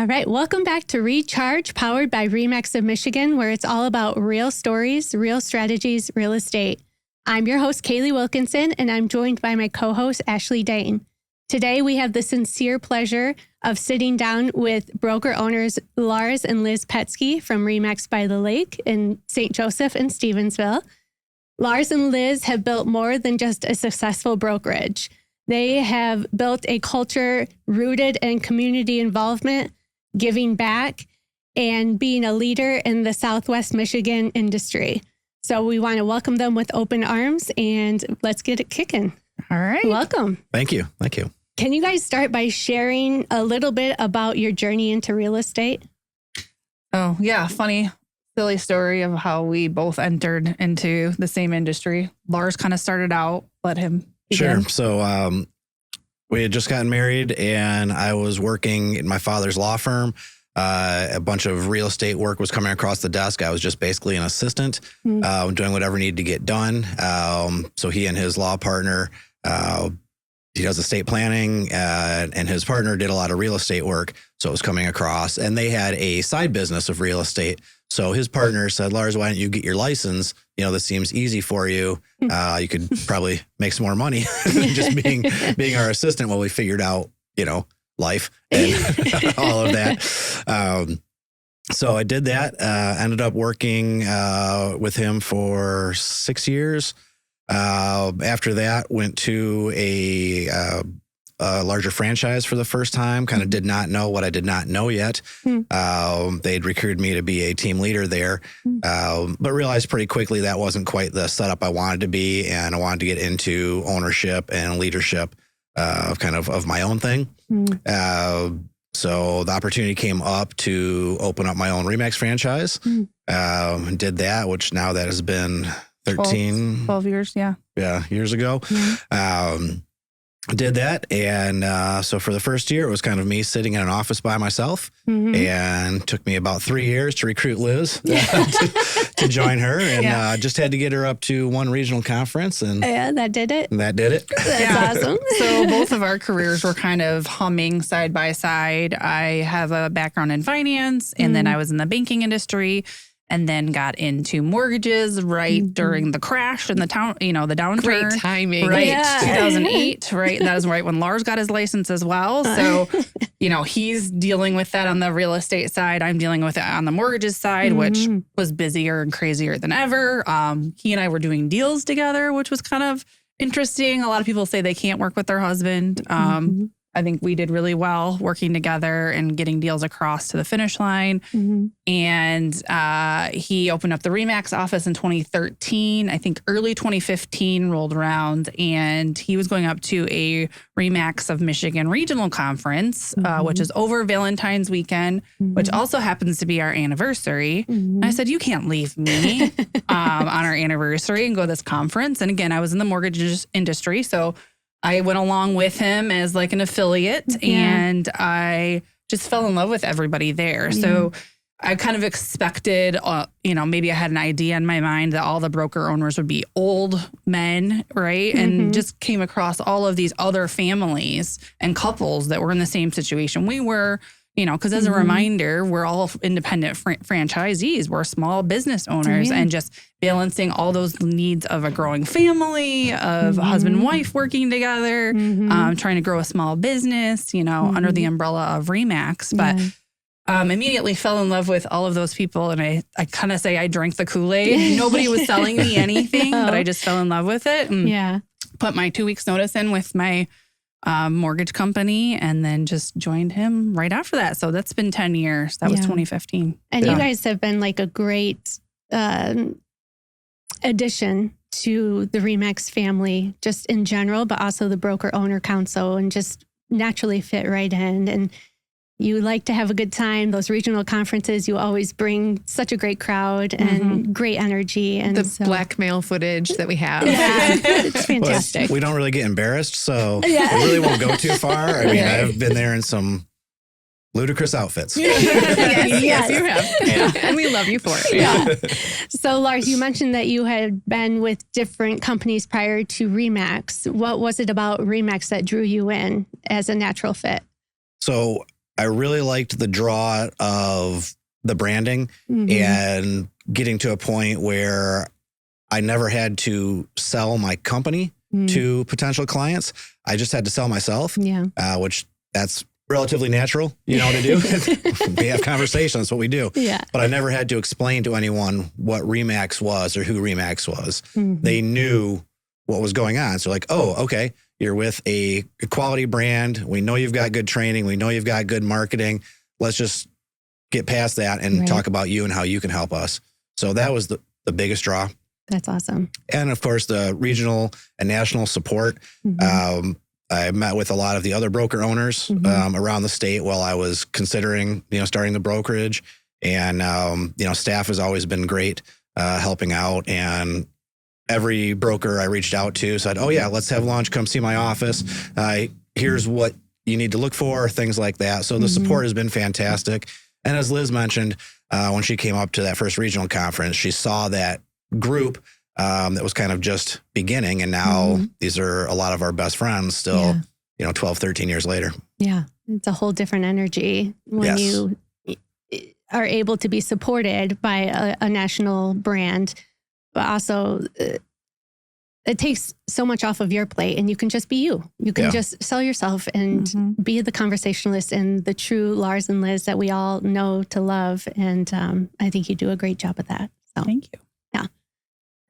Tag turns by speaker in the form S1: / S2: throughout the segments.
S1: All right. Welcome back to Recharge, powered by RE/MAX of Michigan, where it's all about real stories, real strategies, real estate. I'm your host, Kaylee Wilkinson, and I'm joined by my co-host, Ashley Dane. Today, we have the sincere pleasure of sitting down with broker owners Lars and Liz Petzke from RE/MAX by the Lake in St. Joseph and Stevensville. Lars and Liz have built more than just a successful brokerage. They have built a culture rooted in community involvement, giving back, and being a leader in the Southwest Michigan industry. So we want to welcome them with open arms, and let's get it kicking.
S2: All right.
S1: Welcome.
S3: Thank you. Thank you.
S1: Can you guys start by sharing a little bit about your journey into real estate?
S2: Oh, yeah. Funny, silly story of how we both entered into the same industry. Lars kind of started out, let him begin.
S3: Sure. So we had just gotten married, and I was working in my father's law firm. A bunch of real estate work was coming across the desk. I was just basically an assistant, doing whatever needed to get done. So he and his law partner, he does estate planning, and his partner did a lot of real estate work. So it was coming across, and they had a side business of real estate. So his partner said, Lars, why don't you get your license? You know, this seems easy for you. You could probably make some more money than just being our assistant while we figured out, life and all of that. So I did that, ended up working with him for 6 years. After that, went to a larger franchise for the first time, kind of did not know what I did not know yet. They'd recruited me to be a team leader there, but realized pretty quickly that wasn't quite the setup I wanted to be. And I wanted to get into ownership and leadership of my own thing. So the opportunity came up to open up my own RE/MAX franchise. Did that, which now that has been
S2: 12 years. Yeah.
S3: Yeah. Years ago. Did that. And so for the first year, it was kind of me sitting in an office by myself, and took me about 3 years to recruit Liz to join her, and just had to get her up to one regional conference. And
S1: that did it.
S2: That's
S1: awesome.
S2: So both of our careers were kind of humming side by side. I have a background in finance, and then I was in the banking industry, and then got into mortgages during the crash and the downturn.
S4: Great timing.
S2: Right.
S1: Yeah.
S2: 2008. Right. That is right when Lars got his license as well. So, he's dealing with that on the real estate side. I'm dealing with it on the mortgages side, which was busier and crazier than ever. He and I were doing deals together, which was kind of interesting. A lot of people say they can't work with their husband. I think we did really well working together and getting deals across to the finish line. And he opened up the RE/MAX office in 2013. I think early 2015 rolled around, and he was going up to a RE/MAX of Michigan regional conference, which is over Valentine's weekend, which also happens to be our anniversary. And I said, you can't leave me on our anniversary and go to this conference. And again, I was in the mortgage industry, so I went along with him as like an affiliate, and I just fell in love with everybody there. So I kind of expected, maybe I had an idea in my mind that all the broker owners would be old men, right? And just came across all of these other families and couples that were in the same situation we were. Because as a reminder, we're all independent franchisees. We're small business owners, and just balancing all those needs of a growing family, of husband and wife working together, trying to grow a small business, under the umbrella of RE/MAX. But immediately fell in love with all of those people. And I kind of say I drank the Kool-Aid. Nobody was selling me anything, but I just fell in love with it. And put my 2 weeks notice in with my mortgage company, and then just joined him right after that. So that's been 10 years. That was 2015.
S1: And you guys have been like a great addition to the RE/MAX family, just in general, but also the broker owner council, and just naturally fit right in. And you like to have a good time. Those regional conferences, you always bring such a great crowd and great energy. And
S4: the blackmail footage that we have.
S1: It's fantastic.
S3: We don't really get embarrassed, so we really won't go too far. I mean, I've been there in some ludicrous outfits.
S4: Yes, you have. And we love you for it.
S1: So, Lars, you mentioned that you had been with different companies prior to RE/MAX. What was it about RE/MAX that drew you in as a natural fit?
S3: So I really liked the draw of the branding and getting to a point where I never had to sell my company to potential clients. I just had to sell myself, which that's relatively natural, to do. We have conversations, that's what we do.
S1: Yeah.
S3: But I never had to explain to anyone what RE/MAX was or who RE/MAX was. They knew what was going on. So like, oh, okay, you're with a quality brand. We know you've got good training. We know you've got good marketing. Let's just get past that and talk about you and how you can help us. So that was the biggest draw.
S1: That's awesome.
S3: And of course, the regional and national support. I met with a lot of the other broker owners around the state while I was considering, starting the brokerage. And, staff has always been great helping out. And every broker I reached out to said, oh, yeah, let's have lunch. Come see my office. Here's what you need to look for, things like that. So the support has been fantastic. And as Liz mentioned, when she came up to that first regional conference, she saw that group that was kind of just beginning. And now these are a lot of our best friends still, 12, 13 years later.
S1: Yeah. It's a whole different energy when you are able to be supported by a national brand, but also it takes so much off of your plate and you can just be you. You can just sell yourself and be the conversationalist and the true Lars and Liz that we all know to love. And I think you do a great job of that. So
S2: thank you.
S1: Yeah.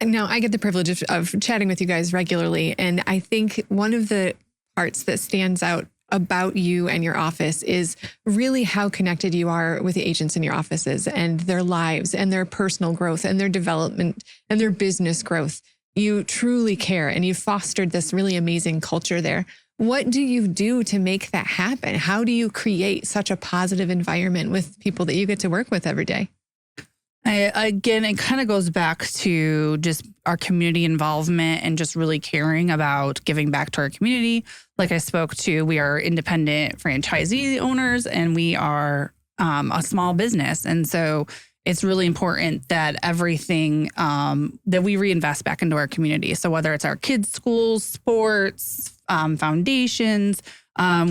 S4: And now I get the privilege of chatting with you guys regularly. And I think one of the parts that stands out about you and your office is really how connected you are with the agents in your offices and their lives and their personal growth and their development and their business growth. You truly care and you fostered this really amazing culture there. What do you do to make that happen? How do you create such a positive environment with people that you get to work with every day?
S2: Again, it kind of goes back to just our community involvement and just really caring about giving back to our community. Like I spoke to, we are independent franchisee owners and we are a small business. And so it's really important that everything that we reinvest back into our community. So whether it's our kids' schools, sports, foundations,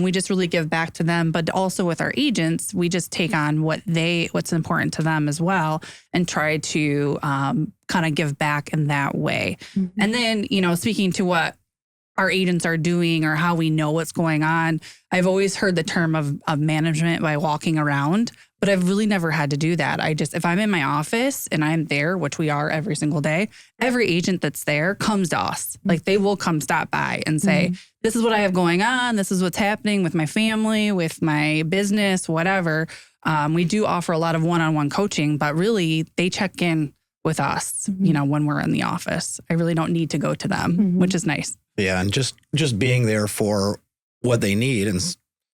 S2: we just really give back to them. But also with our agents, we just take on what's important to them as well and try to kind of give back in that way. And then, speaking to what our agents are doing or how we know what's going on, I've always heard the term of management by walking around, but I've really never had to do that. If I'm in my office and I'm there, which we are every single day, every agent that's there comes to us. Like they will come stop by and say, this is what I have going on. This is what's happening with my family, with my business, whatever. We do offer a lot of one-on-one coaching, but really they check in with us, when we're in the office. I really don't need to go to them, which is nice.
S3: Yeah. And just being there for what they need. And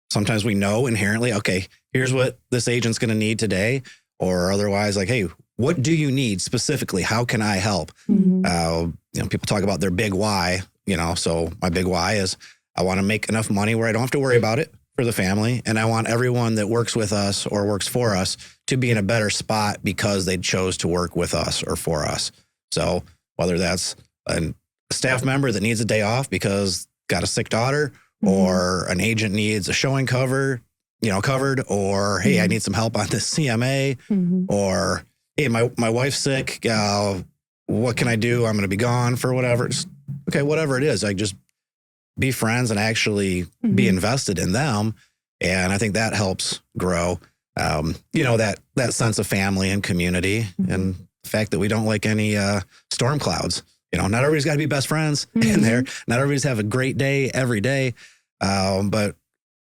S3: sometimes we know inherently, okay, here's what this agent's going to need today, or otherwise like, hey, what do you need specifically? How can I help? People talk about their big why, so my big why is I want to make enough money where I don't have to worry about it for the family. And I want everyone that works with us or works for us to be in a better spot because they chose to work with us or for us. So whether that's a staff member that needs a day off because got a sick daughter, or an agent needs a showing covered, or, hey, I need some help on this CMA, or, hey, my wife's sick. What can I do? I'm going to be gone for whatever. Okay, whatever it is, like just be friends and actually be invested in them. And I think that helps grow, that sense of family and community and the fact that we don't like any storm clouds. Not everybody's got to be best friends in there. Not everybody's have a great day every day. But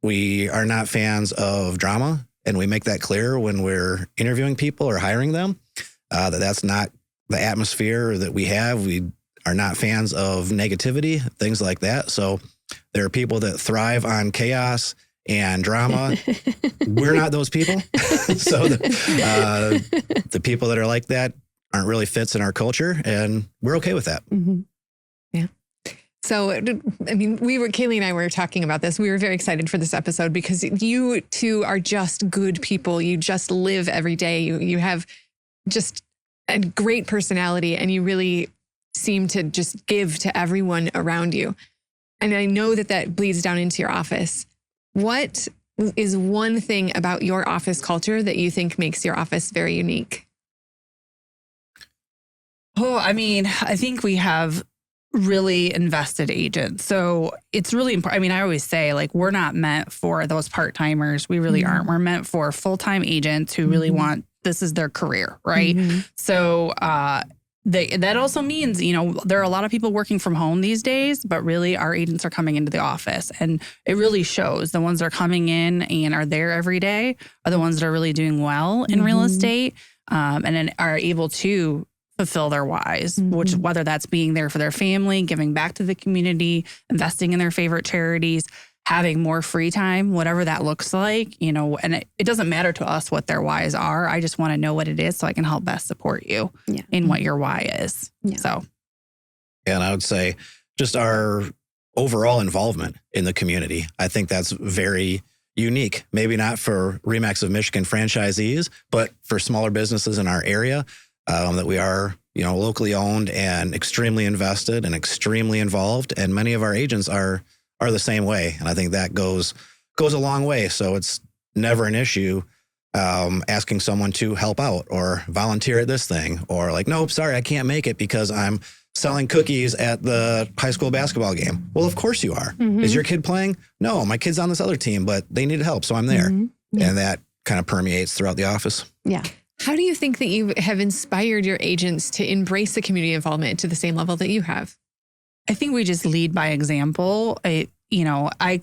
S3: we are not fans of drama. And we make that clear when we're interviewing people or hiring them, that's not the atmosphere that we have. We are not fans of negativity, things like that. So there are people that thrive on chaos and drama. We're not those people. So the people that are like that aren't really fits in our culture, and we're okay with that.
S4: Yeah. So, Kaylee and I were talking about this. We were very excited for this episode because you two are just good people. You just live every day. You have just a great personality and you really seem to just give to everyone around you. And I know that bleeds down into your office. What is one thing about your office culture that you think makes your office very unique?
S2: Oh, I mean, I think we have really invested agents. So it's really important. I mean, I always say, like, we're not meant for those part-timers. We really aren't. We're meant for full-time agents who really want, this is their career, right? So that also means, you know, there are a lot of people working from home these days, but really our agents are coming into the office. And it really shows. The ones that are coming in and are there every day are the ones that are really doing well in real estate, and then are able to fulfill their whys, which whether that's being there for their family, giving back to the community, investing in their favorite charities, having more free time, whatever that looks like, you know, and it doesn't matter to us what their whys are. I just want to know what it is so I can help best support you in what your why is. So.
S3: And I would say just our overall involvement in the community. I think that's very unique, maybe not for RE/MAX of Michigan franchisees, but for smaller businesses in our area. That we are, you know, locally owned and extremely invested and extremely involved. And many of our agents are the same way. And I think that goes a long way. So it's never an issue asking someone to help out or volunteer at this thing, or like, nope, sorry, I can't make it because I'm selling cookies at the high school basketball game. Well, of course you are. Is your kid playing? No, my kid's on this other team, but they need help, so I'm there. And that kind of permeates throughout the office.
S1: Yeah.
S4: How do you think that you have inspired your agents to embrace the community involvement to the same level that you have?
S2: I think we just lead by example. I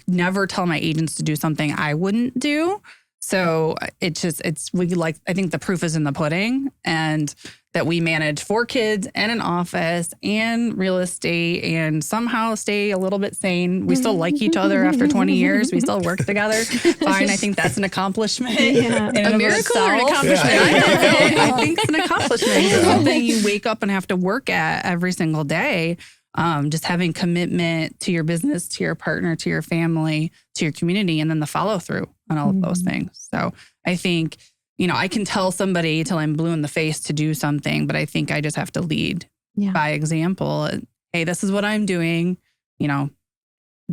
S2: never tell my agents to do something I wouldn't do. So I think the proof is in the pudding, and that we manage 4 kids and an office and real estate and somehow stay a little bit sane. We still like each other after 20 years. We still work together. Fine. I think that's an accomplishment.
S4: A miracle or an accomplishment?
S2: I think it's an accomplishment. It's something you wake up and have to work at every single day. Just having commitment to your business, to your partner, to your family, to your community, and then the follow through on all of those things. So I think, you know, I can tell somebody till I'm blue in the face to do something, but I think I just have to lead by example. Hey, this is what I'm doing, you know,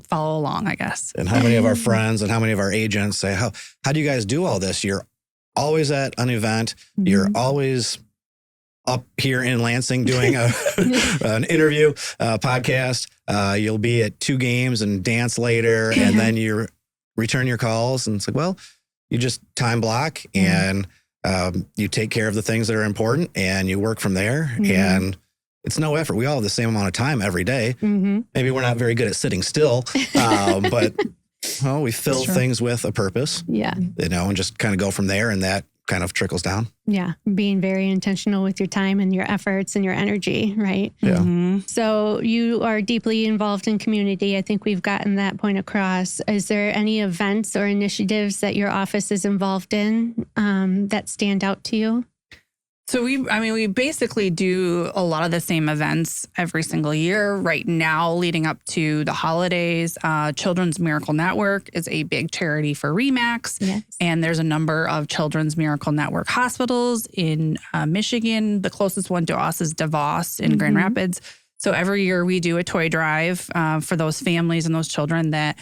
S2: follow along, I guess.
S3: And how many of our friends and how many of our agents say, how do you guys do all this? You're always at an event. You're always up here in Lansing doing an interview, podcast. You'll be at 2 games and dance later, and then you return your calls. And it's like, well, you just time block and you take care of the things that are important and you work from there. And it's no effort. We all have the same amount of time every day. Maybe we're not very good at sitting still, but we fill things with a purpose, you know, and just kind of go from there. And that kind of trickles down.
S1: Yeah. Being very intentional with your time and your efforts and your energy, right?
S3: Yeah.
S1: So you are deeply involved in community. I think we've gotten that point across. Is there any events or initiatives that your office is involved in that stand out to you?
S2: So we basically do a lot of the same events every single year. Right now, leading up to the holidays, Children's Miracle Network is a big charity for RE/MAX. And there's a number of Children's Miracle Network hospitals in Michigan. The closest one to us is DeVos in Grand Rapids. So every year we do a toy drive for those families and those children that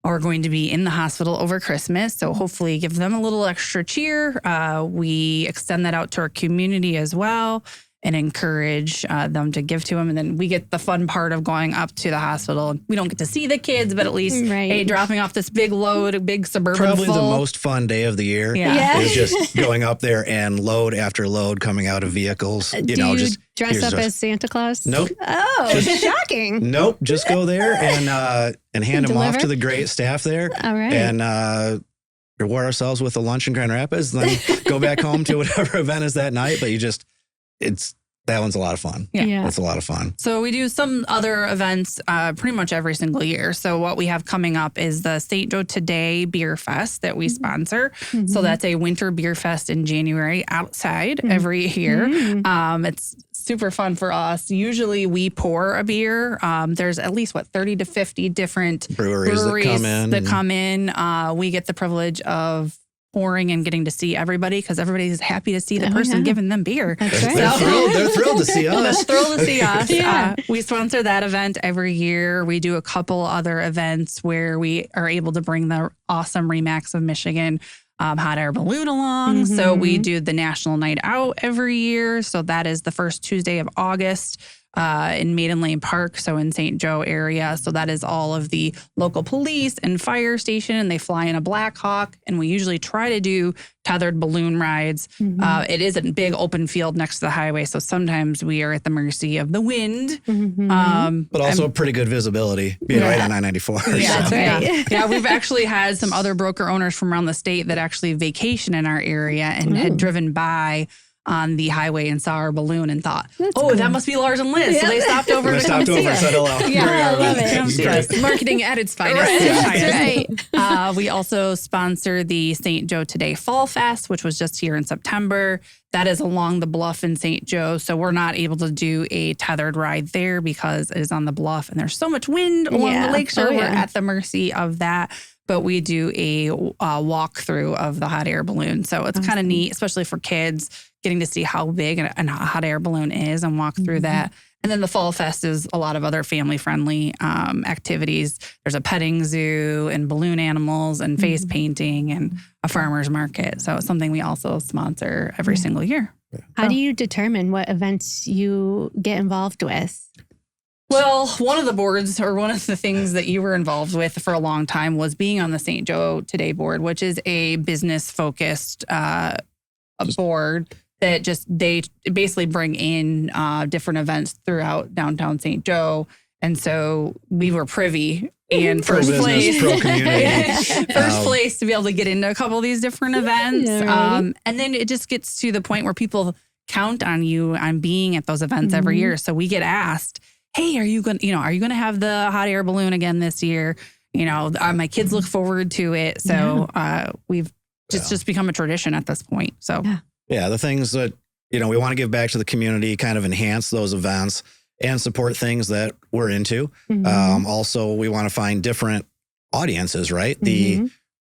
S2: are going to be in the hospital over Christmas. So hopefully give them a little extra cheer. We extend that out to our community as well and encourage them to give to them. And then we get the fun part of going up to the hospital. We don't get to see the kids, but at least dropping off this big load, a big suburban
S3: Probably the most fun day of the year is just going up there and load after load coming out of vehicles.
S1: Do you dress up as Santa Claus?
S3: Nope.
S1: Oh, shocking.
S3: Nope. Just go there and hand them off to the great staff there.
S1: All right.
S3: And reward ourselves with a lunch in Grand Rapids, then go back home to whatever event is that night. But that one's a lot of fun.
S2: Yeah.
S3: That's a lot of fun.
S2: So we do some other events pretty much every single year. So what we have coming up is the St. Joe Today Beer Fest that we sponsor. So that's a winter beer fest in January outside every year. It's super fun for us. Usually we pour a beer. There's at least 30 to 50 different breweries that come in. We get the privilege of pouring and getting to see everybody because everybody's happy to see the person giving them beer.
S1: That's right.
S3: They're thrilled to see us.
S2: They're thrilled to see us.
S1: Yeah.
S2: We sponsor that event every year. We do a couple other events where we are able to bring the awesome RE/MAX of Michigan hot air balloon along. So we do the National Night Out every year. So that is the first Tuesday of August. In Maiden Lane Park, so in St. Joe area. So that is all of the local police and fire station, and they fly in a Black Hawk, and we usually try to do tethered balloon rides. It is a big open field next to the highway, so sometimes we are at the mercy of the wind.
S3: But also pretty good visibility being right on I-94.
S2: Yeah,
S1: That's right.
S2: Yeah, we've actually had some other broker owners from around the state that actually vacation in our area and had driven by on the highway and saw our balloon and thought, that must be Lars and Liz. So they stopped over to come see us.
S3: Said hello.
S1: Yeah, I love it.
S2: Come see us.
S4: Marketing at its finest.
S1: That's right.
S2: We also sponsor the St. Joe Today Fall Fest, which was just here in September. That is along the bluff in St. Joe. So we're not able to do a tethered ride there because it is on the bluff and there's so much wind along the lakeshore. We're at the mercy of that. But we do a walkthrough of the hot air balloon. So it's kind of neat, especially for kids, getting to see how big a hot air balloon is and walk through that. And then the Fall Fest is a lot of other family-friendly activities. There's a petting zoo and balloon animals and face painting and a farmer's market. So it's something we also sponsor every single year.
S1: How do you determine what events you get involved with?
S2: Well, one of the boards or one of the things that you were involved with for a long time was being on the St. Joe Today board, which is a business-focused board that they basically bring in different events throughout downtown St. Joe. And so we were privy and first place to be able to get into a couple of these different events. And then it just gets to the point where people count on you on being at those events every year. So we get asked, hey, are you going to have the hot air balloon again this year? My kids look forward to it. So we've just become a tradition at this point. So
S3: yeah, the things that, we want to give back to the community, kind of enhance those events and support things that we're into. Also, we want to find different audiences, right?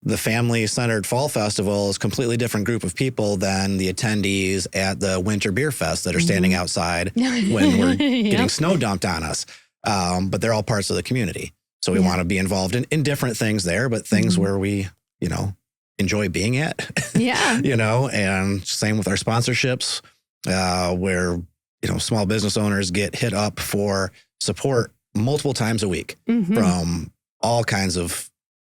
S3: The family-centered Fall Festival is a completely different group of people than the attendees at the Winter Beer Fest that are standing outside when we're getting snow dumped on us. But they're all parts of the community. So we want to be involved in different things there, but things where we, enjoy being at. And same with our sponsorships, where, small business owners get hit up for support multiple times a week from all kinds of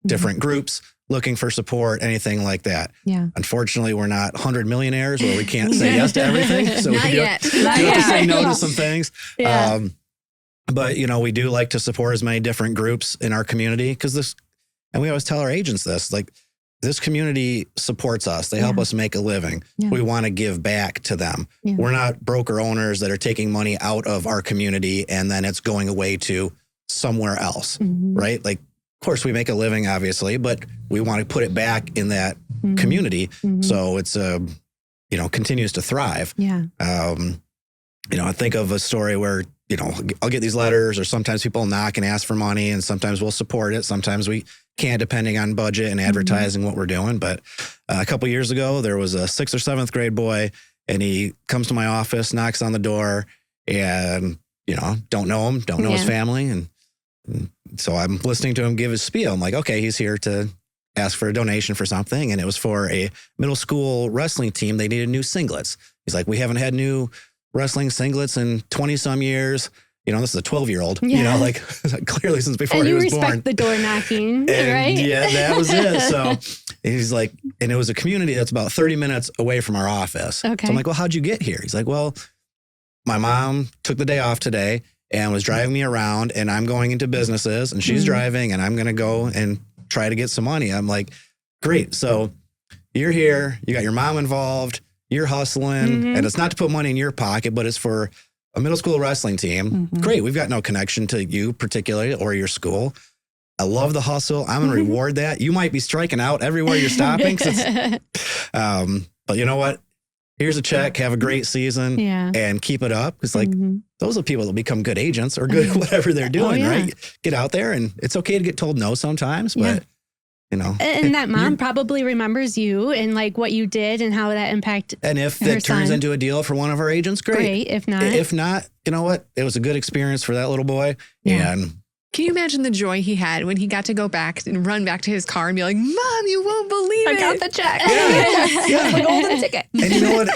S3: different groups looking for support, anything like that. Yeah. Unfortunately, we're not 100 millionaires where we can't say yes to everything. So we have to say no to some things.
S1: Yeah.
S3: But, we do like to support as many different groups in our community because and we always tell our agents this, like, this community supports us. They help us make a living. We want to give back to them. We're not broker owners that are taking money out of our community and then it's going away to somewhere else, right? Like, of course, we make a living, obviously, but we want to put it back in that community so it's, continues to thrive. Yeah. I think of a story where, I'll get these letters or sometimes people knock and ask for money and sometimes we'll support it. Sometimes we can't, depending on budget and advertising what we're doing. But a couple of years ago, there was a 6th or 7th grade boy and he comes to my office, knocks on the door and, don't know him, don't know his family. And so I'm listening to him give his spiel. I'm like, okay, he's here to ask for a donation for something. And it was for a middle school wrestling team. They needed new singlets. He's like, we haven't had new wrestling singlets in 20 some years. This is a 12-year-old, clearly since before he was born.
S1: And you respect the door knocking, right?
S3: Yeah, that was it. So he's like, and it was a community that's about 30 minutes away from our office. Okay. So I'm like, well, how'd you get here? He's like, well, my mom took the day off today and was driving me around and I'm going into businesses and she's driving and I'm going to go and try to get some money. I'm like, great. So you're here, you got your mom involved, you're hustling and it's not to put money in your pocket, but it's for a middle school wrestling team. Great. We've got no connection to you particularly or your school. I love the hustle. I'm going to reward that. You might be striking out everywhere you're stopping. But you know what? Here's a check. Have a great season and keep it up. It's like those are people that become good agents or good whatever they're doing, right? Get out there and it's okay to get told no sometimes, but you know.
S1: And that mom probably remembers you and like what you did and how that impacted.
S3: And if it turns into a deal for one of our agents, great.
S1: If not,
S3: you know what? It was a good experience for that little boy.
S1: Yeah.
S3: And
S4: can you imagine the joy he had when he got to go back and run back to his car and be like, Mom, you won't believe it.
S2: I got the check.
S3: Yeah.
S2: The golden ticket.
S3: And you know what?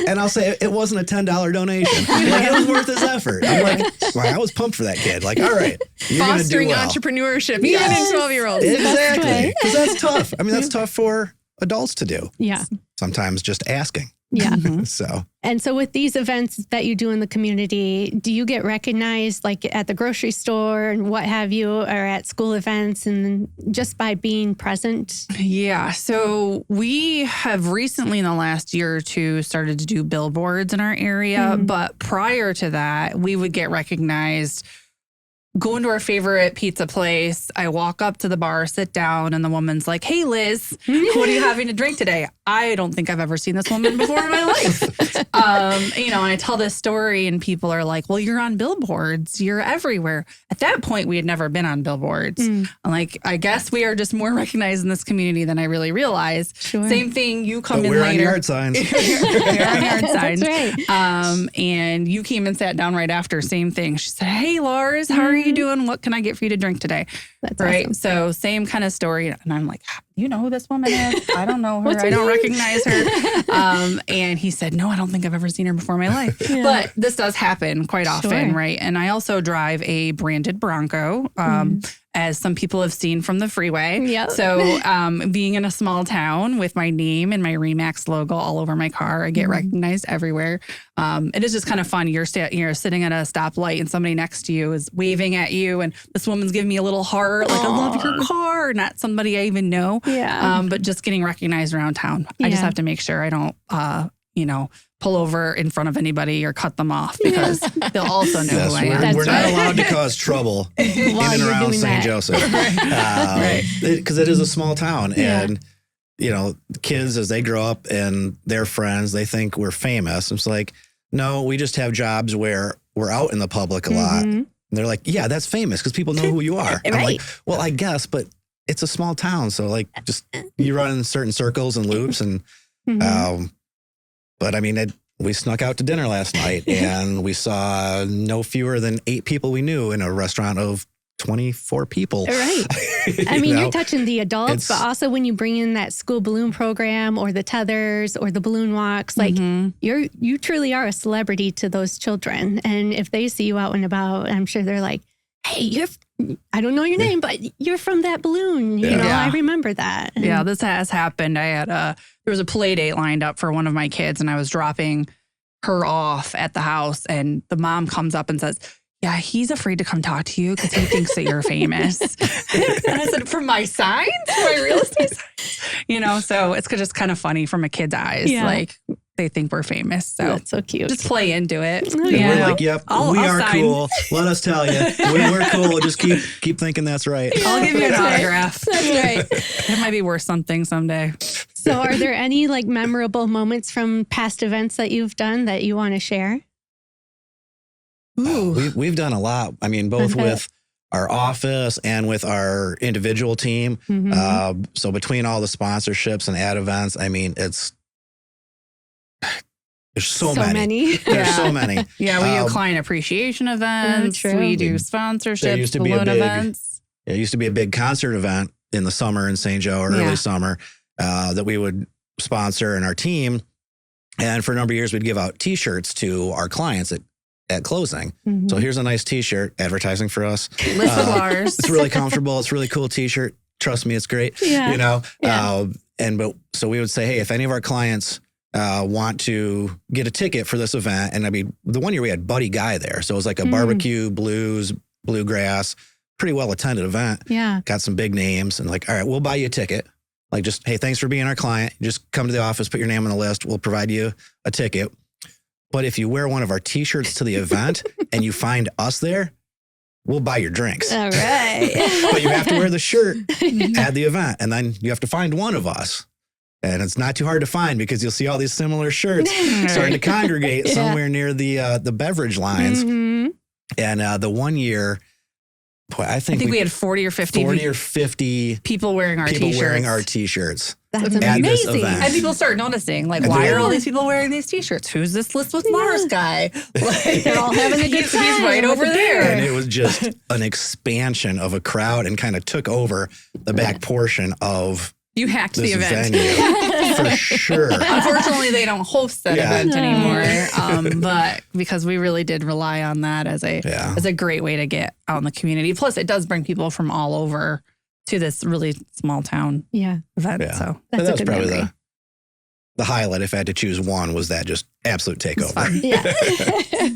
S3: And I'll say it wasn't a $10 donation. Like, it was worth his effort. I'm like, well, I was pumped for that kid. Like, all right, you're going to do
S4: Fostering
S3: well.
S4: entrepreneurship, even in 12-year-olds.
S3: Exactly. Because that's tough. I mean, that's tough for adults to do.
S1: Yeah.
S3: Sometimes just asking.
S1: Yeah.
S3: And
S1: so with these events that you do in the community, do you get recognized like at the grocery store and what have you, or at school events, and just by being present?
S2: Yeah. So we have recently in the last year or two started to do billboards in our area. But prior to that, we would get recognized going to our favorite pizza place. I walk up to the bar, sit down, and the woman's like, "Hey, Liz, what are you having to drink today?" I don't think I've ever seen this woman before in my life. And I tell this story and people are like, "Well, you're on billboards. You're everywhere." At that point, we had never been on billboards. I'm like, I guess we are just more recognized in this community than I really realized.
S1: Sure.
S2: Same thing. You come
S3: but
S2: in
S3: we're
S2: later.
S3: on yard signs.
S2: We're on yard signs.
S1: That's right.
S2: And you came and sat down right after. Same thing. She said, "Hey, Lars, how are you doing? What can I get for you to drink today?"
S1: That's
S2: right.
S1: awesome.
S2: So same kind of story. And I'm like, "You know who this woman is? I don't know her. I don't recognize her." And he said, "No, I don't think I've ever seen her before in my life."
S1: Yeah.
S2: But this does happen quite often.
S1: Sure.
S2: Right. And I also drive a branded Bronco. As some people have seen from the freeway.
S1: Yep.
S2: So being in a small town with my name and my Remax logo all over my car, I get recognized everywhere. It is just kind of fun. You're sitting at a stoplight and somebody next to you is waving at you, and this woman's giving me a little heart, like, "I love your car," not somebody I even know.
S1: Yeah.
S2: But just getting recognized around town. I just have to make sure I don't, pull over in front of anybody or cut them off, because they'll also know who I am.
S3: We're not allowed to cause trouble in and around St. Joseph. Because it is a small town. And, kids, as they grow up and their friends, they think we're famous. It's like, no, we just have jobs where we're out in the public a lot. And they're like, "Yeah, that's famous because people know who you are."
S1: Right.
S3: I'm like, well, I guess, but it's a small town. So like, just you run in certain circles and loops. And, but I mean, we snuck out to dinner last night and we saw no fewer than 8 people we knew in a restaurant of 24 people.
S1: Right. I mean, you're touching the adults, but also when you bring in that school balloon program or the tethers or the balloon walks, like you truly are a celebrity to those children. And if they see you out and about, I'm sure they're like, "Hey, I don't know your name, but you're from that balloon. You know, I remember that."
S2: Yeah, this has happened. I had there was a play date lined up for one of my kids, and I was dropping her off at the house, and the mom comes up and says, "Yeah, he's afraid to come talk to you because he thinks that you're famous." And I said, "For my signs? For my real estate signs?" So it's just kind of funny from a kid's eyes.
S1: Yeah.
S2: Like, they think we're famous. So
S1: That's so cute.
S2: just play into it.
S3: And we're like, "Yep, we are
S2: sign.
S3: cool. Let us tell you. We're cool. Just keep thinking that's right."
S2: I'll give you an autograph.
S1: That's right.
S2: It might be worth something someday.
S1: So are there any like memorable moments from past events that you've done that you want to share?
S3: We've done a lot. I mean, both with our office and with our individual team. So between all the sponsorships and ad events, I mean, there's so many. There's so many.
S2: Yeah, we do client appreciation events. We do sponsorships, balloon events.
S3: It used to be a big concert event in the summer in St. Joe or early summer that we would sponsor in our team. And for a number of years, we'd give out T-shirts to our clients at closing. So here's a nice T-shirt, advertising for us.
S2: Listen, Lars.
S3: It's really comfortable. It's a really cool T-shirt. Trust me, it's great. So we would say, "Hey, if any of our clients want to get a ticket for this event," and I mean, the one year we had Buddy Guy there. So it was like a barbecue, blues, bluegrass, pretty well attended event.
S1: Yeah.
S3: Got some big names, and like, "All right, we'll buy you a ticket. Like, just, hey, thanks for being our client. Just come to the office, put your name on the list. We'll provide you a ticket. But if you wear one of our T-shirts to the event and you find us there, we'll buy your drinks."
S1: All right.
S3: But you have to wear the shirt at the event, and then you have to find one of us. And it's not too hard to find because you'll see all these similar shirts starting to congregate somewhere near the beverage lines. And the one year, I think
S2: we had 40 or 50 people wearing our
S3: t-shirts.
S1: That's
S3: at
S1: amazing.
S3: this event.
S2: And people start noticing, like, why are all these people wearing these t-shirts? Who's this Liz with Lars guy? Like,
S1: They're all having a good time.
S2: He's right over there.
S3: And it was just an expansion of a crowd and kind of took over the back portion of
S4: You hacked the
S3: this
S4: event.
S3: venue for sure.
S2: Unfortunately, they don't host that event anymore. But because we really did rely on that as a great way to get out in the community. Plus, it does bring people from all over to this really small town event.
S3: Yeah.
S2: So
S3: that was probably the highlight. If I had to choose one, was that just absolute takeover.
S1: Yeah.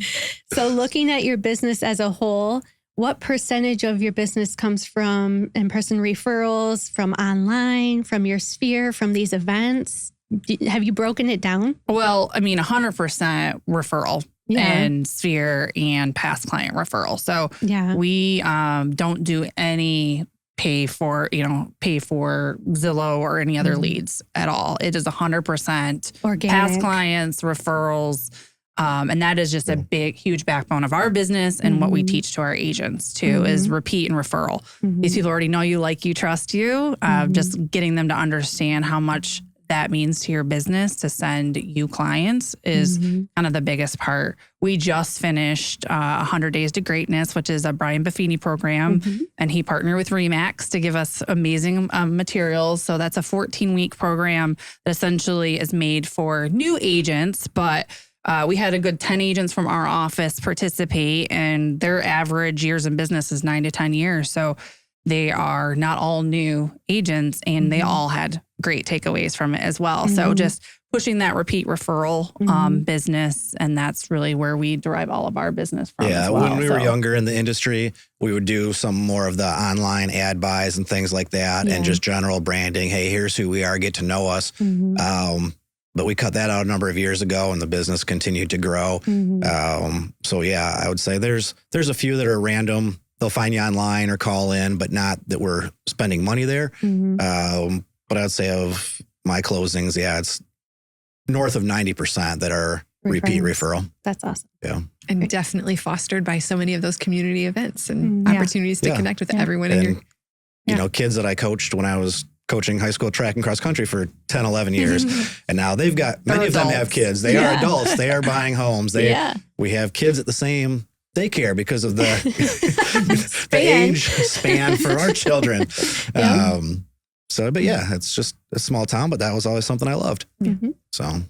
S1: So looking at your business as a whole, what percentage of your business comes from in-person referrals, from online, from your sphere, from these events? Have you broken it down?
S2: Well, I mean, 100% referral and sphere and past client referral. So we don't do any pay for Zillow or any other leads at all. It is 100%
S1: organic.
S2: Past clients, referrals. And that is just a huge backbone of our business and what we teach to our agents too is repeat and referral. These people already know you, like you, trust you. Just getting them to understand how much that means to your business to send you clients is kind of the biggest part. We just finished 100 Days to Greatness, which is a Brian Buffini program, and he partnered with RE/MAX to give us amazing materials. So that's a 14-week program that essentially is made for new agents, but we had a good 10 agents from our office participate, and their average years in business is 9 to 10 years. So they are not all new agents, and they all had great takeaways from it as well. So just pushing that repeat referral business, and that's really where we derive all of our business from.
S3: Yeah,
S2: as well.
S3: when we were younger in the industry, we would do some more of the online ad buys and things like that, and just general branding. Hey, here's who we are, get to know us. But we cut that out a number of years ago, and the business continued to grow. So yeah, I would say there's a few that are random. They'll find you online or call in, but not that we're spending money there. But I'd say of my closings, it's north of 90% that are repeat referral.
S1: That's awesome.
S3: Yeah.
S4: And definitely fostered by so many of those community events and opportunities to connect with everyone.
S3: And, you know, kids that I coached when I was coaching high school track and cross country for 10, 11 years. And now they've got, many of them have kids. They are adults. They are buying homes. We have kids at the same daycare because of the age span for our children. But yeah, it's just a small town, but that was always something I loved. So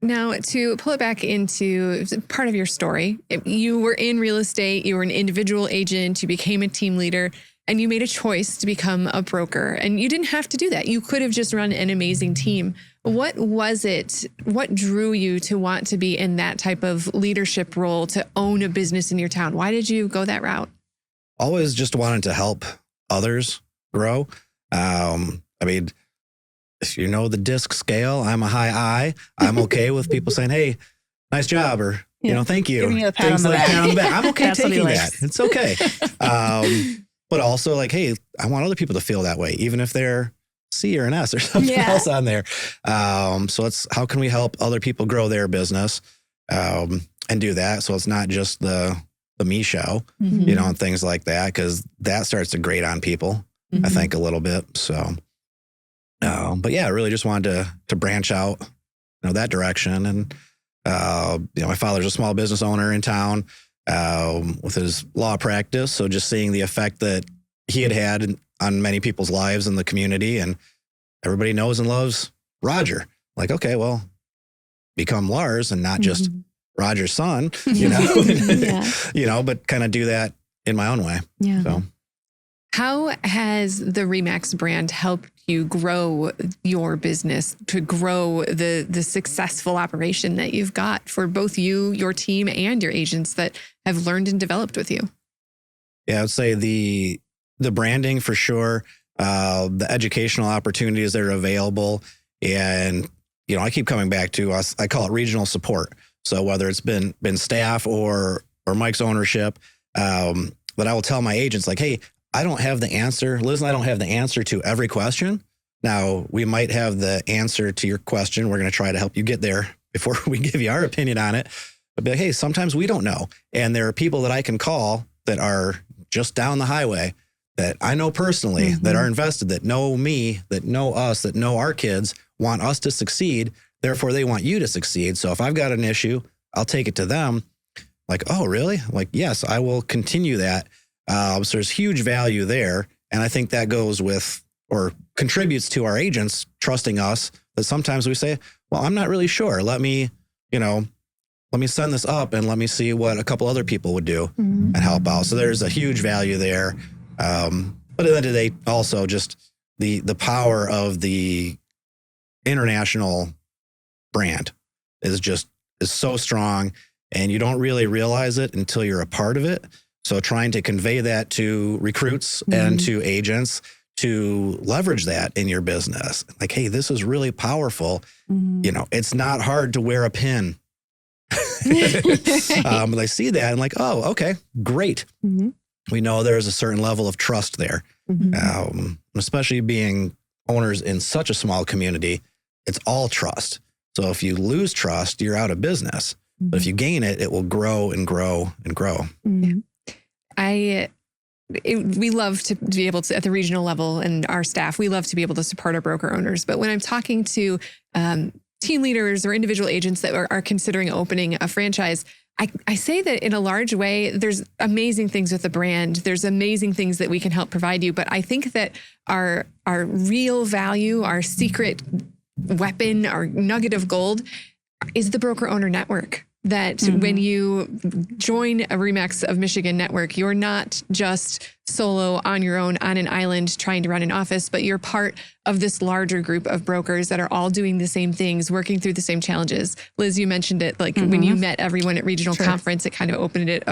S4: now to pull it back into part of your story, you were in real estate, you were an individual agent, you became a team leader, and you made a choice to become a broker. And you didn't have to do that. You could have just run an amazing team. What was it? What drew you to want to be in that type of leadership role, to own a business in your town? Why did you go that route?
S3: Always just wanted to help others grow. I mean, if you know the DISC scale, I'm a high I. I'm okay with people saying, hey, nice job, or, you know, thank you.
S2: Give me a pat on the back.
S3: I'm okay
S2: That's
S3: taking that. It's okay. But also like, hey, I want other people to feel that way, even if they're C or an S or something else on there. So it's how can we help other people grow their business and do that? So it's not just the me show, you know, and things like that, because that starts to grate on people, I think, a little bit. So, but yeah, I really just wanted to branch out, you know, that direction. And, you know, my father's a small business owner in town with his law practice. So just seeing the effect that he had on many people's lives in the community, and everybody knows and loves Roger. Like, okay, well, become Lars and not just Roger's son, you know, you know, but kind of do that in my own way.
S1: Yeah.
S3: So
S4: how has the RE/MAX brand helped you grow your business, to grow the successful operation that you've got for both you, your team, and your agents that have learned and developed with you?
S3: Yeah, I would say the branding for sure, the educational opportunities that are available. And, you know, I keep coming back to us. I call it regional support. So whether it's been staff or Mike's ownership, but I will tell my agents like, hey, I don't have the answer. Liz and I don't have the answer to every question. Now, we might have the answer to your question. We're going to try to help you get there before we give you our opinion on it. But be like, hey, sometimes we don't know. And there are people that I can call that are just down the highway that I know personally that are invested, that know me, that know us, that know our kids, want us to succeed. Therefore, they want you to succeed. So if I've got an issue, I'll take it to them. Like, oh, really? Like, yes, I will continue that. So there's huge value there. And I think that goes with or contributes to our agents trusting us, that sometimes we say, well, I'm not really sure. Let me send this up and let me see what a couple other people would do and help out. So there's a huge value there. But at the end of the day, also just the power of the international brand is so strong, and you don't really realize it until you're a part of it. So trying to convey that to recruits and to agents to leverage that in your business. Like, hey, this is really powerful. It's not hard to wear a pin. They see that and like, oh, okay, great. We know there's a certain level of trust there. Especially being owners in such a small community, it's all trust. So if you lose trust, you're out of business. But if you gain it, it will grow and grow and grow.
S4: We love to be able to, at the regional level and our staff, we love to be able to support our broker owners. But when I'm talking to team leaders or individual agents that are considering opening a franchise, I say that in a large way, there's amazing things with the brand. There's amazing things that we can help provide you. But I think that our real value, our secret weapon, our nugget of gold is the broker owner network. That when you join a RE/MAX of Michigan network, you're not just solo on your own on an island trying to run an office, but you're part of this larger group of brokers that are all doing the same things, working through the same challenges. Liz, you mentioned it, like when you met everyone at regional conference, it kind of opened it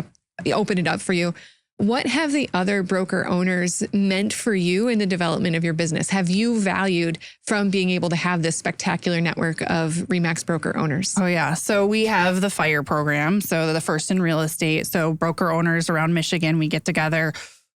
S4: up for you. What have the other broker owners meant for you in the development of your business? Have you valued from being able to have this spectacular network of RE/MAX broker owners?
S2: Oh, yeah. So we have the FIRE program. So the first in real estate. So broker owners around Michigan, we get together.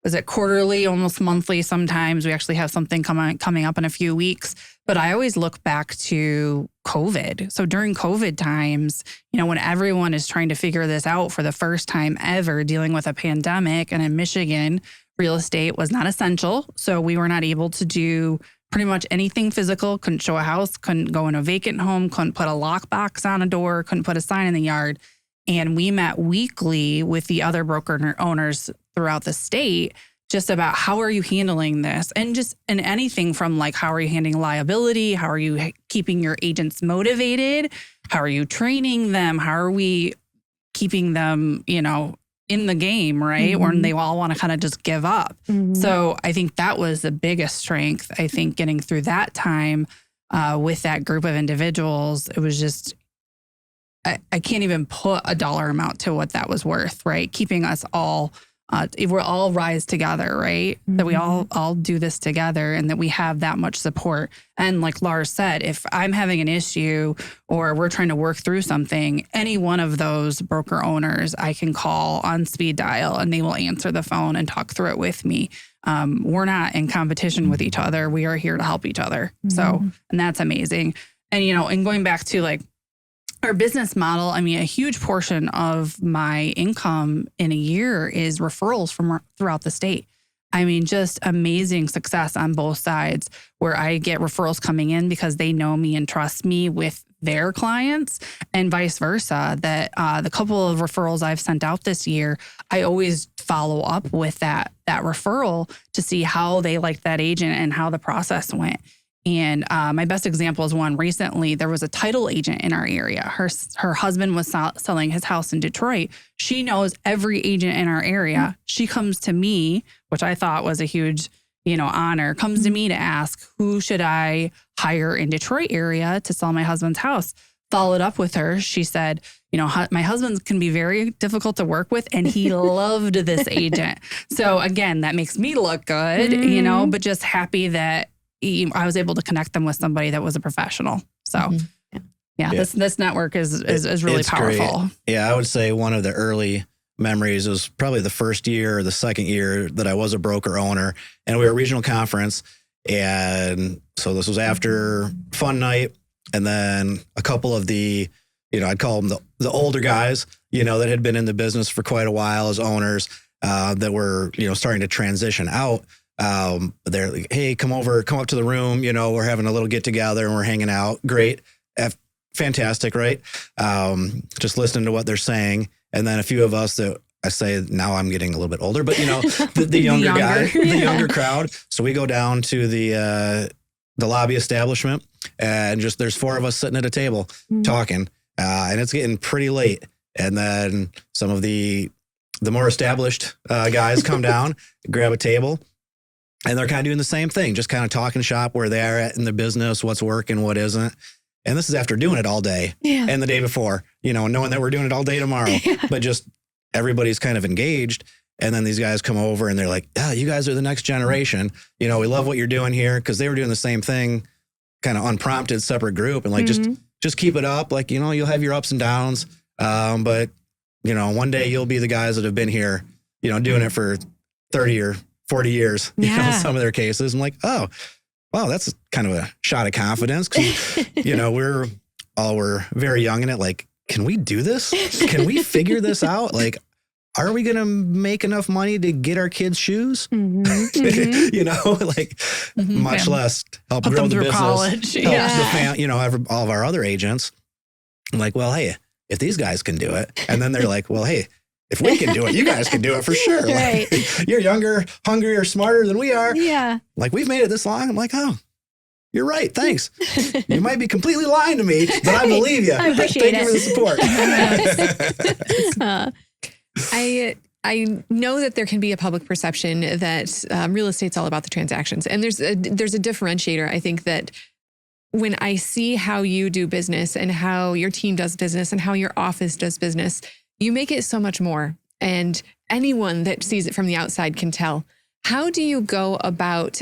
S2: Is it quarterly, almost monthly sometimes? We actually have something coming up in a few weeks. But I always look back to COVID. So during COVID times, when everyone is trying to figure this out for the first time ever, dealing with a pandemic, and in Michigan, real estate was not essential. So we were not able to do pretty much anything physical, couldn't show a house, couldn't go in a vacant home, couldn't put a lockbox on a door, couldn't put a sign in the yard. And we met weekly with the other broker owners throughout the state, just about how are you handling this? And anything from like, how are you handling liability? How are you keeping your agents motivated? How are you training them? How are we keeping them, in the game, right? When they all want to kind of just give up. So I think that was the biggest strength. I think getting through that time with that group of individuals, it was just, I can't even put a dollar amount to what that was worth, right? Keeping us all, we're all rise together, right? That we all do this together and that we have that much support. And like Lars said, if I'm having an issue or we're trying to work through something, any one of those broker owners I can call on speed dial and they will answer the phone and talk through it with me. We're not in competition with each other. We are here to help each other. So, and that's amazing. And, and going back to like, our business model, a huge portion of my income in a year is referrals from throughout the state. Just amazing success on both sides where I get referrals coming in because they know me and trust me with their clients and vice versa. That the couple of referrals I've sent out this year, I always follow up with that referral to see how they liked that agent and how the process went. And my best example is one recently. There was a title agent in our area. Her husband was selling his house in Detroit. She knows every agent in our area. She comes to me, which I thought was a huge, honor, comes to me to ask, who should I hire in Detroit area to sell my husband's house? Followed up with her. She said, my husband can be very difficult to work with and he loved this agent. So again, that makes me look good, but just happy that I was able to connect them with somebody that was a professional. So this network is really powerful.
S3: Great. Yeah, I would say one of the early memories was probably the first year or the second year that I was a broker owner, and we were at a regional conference. And so this was after fun night. And then a couple of the, I'd call them the older guys, that had been in the business for quite a while as owners. that were, starting to transition out. They're like, hey, come up to the room. We're having a little get together and we're hanging out. Great. Fantastic. Right. Just listening to what they're saying. And then a few of us that I say now I'm getting a little bit older, but the younger guy, the younger crowd. So we go down to the lobby establishment and there's 4 of us sitting at a table talking, and it's getting pretty late. And then some of the more established guys come down, grab a table, and they're kind of doing the same thing, just kind of talking shop where they're at in the business, what's working, what isn't. And this is after doing it all day and the day before, knowing that we're doing it all day tomorrow, but just everybody's kind of engaged. And then these guys come over and they're like, yeah, you guys are the next generation. We love what you're doing here. Cause they were doing the same thing, kind of unprompted, separate group. And like, just keep it up. Like, you'll have your ups and downs. But one day you'll be the guys that have been here, doing it for 30 or 40 years, in some of their cases. I'm like, oh, wow, that's kind of a shot of confidence. Cause, we're very young in it. Like, can we do this? Can we figure this out? Like, are we going to make enough money to get our kids shoes? Much less help grow the business,
S2: college.
S3: Help the all of our other agents. I'm like, well, hey, if these guys can do it, and then they're like, well, hey, if we can do it, you guys can do it for sure.
S1: Right.
S3: Like, you're younger, hungrier, smarter than we are.
S1: Yeah.
S3: Like, we've made it this long. I'm like, oh, you're right. Thanks. You might be completely lying to me, but I believe you.
S1: I appreciate
S3: Thank you for the support.
S4: I know that there can be a public perception that real estate's all about the transactions. And there's a differentiator. I think that when I see how you do business and how your team does business and how your office does business, you make it so much more. And anyone that sees it from the outside can tell. How do you go about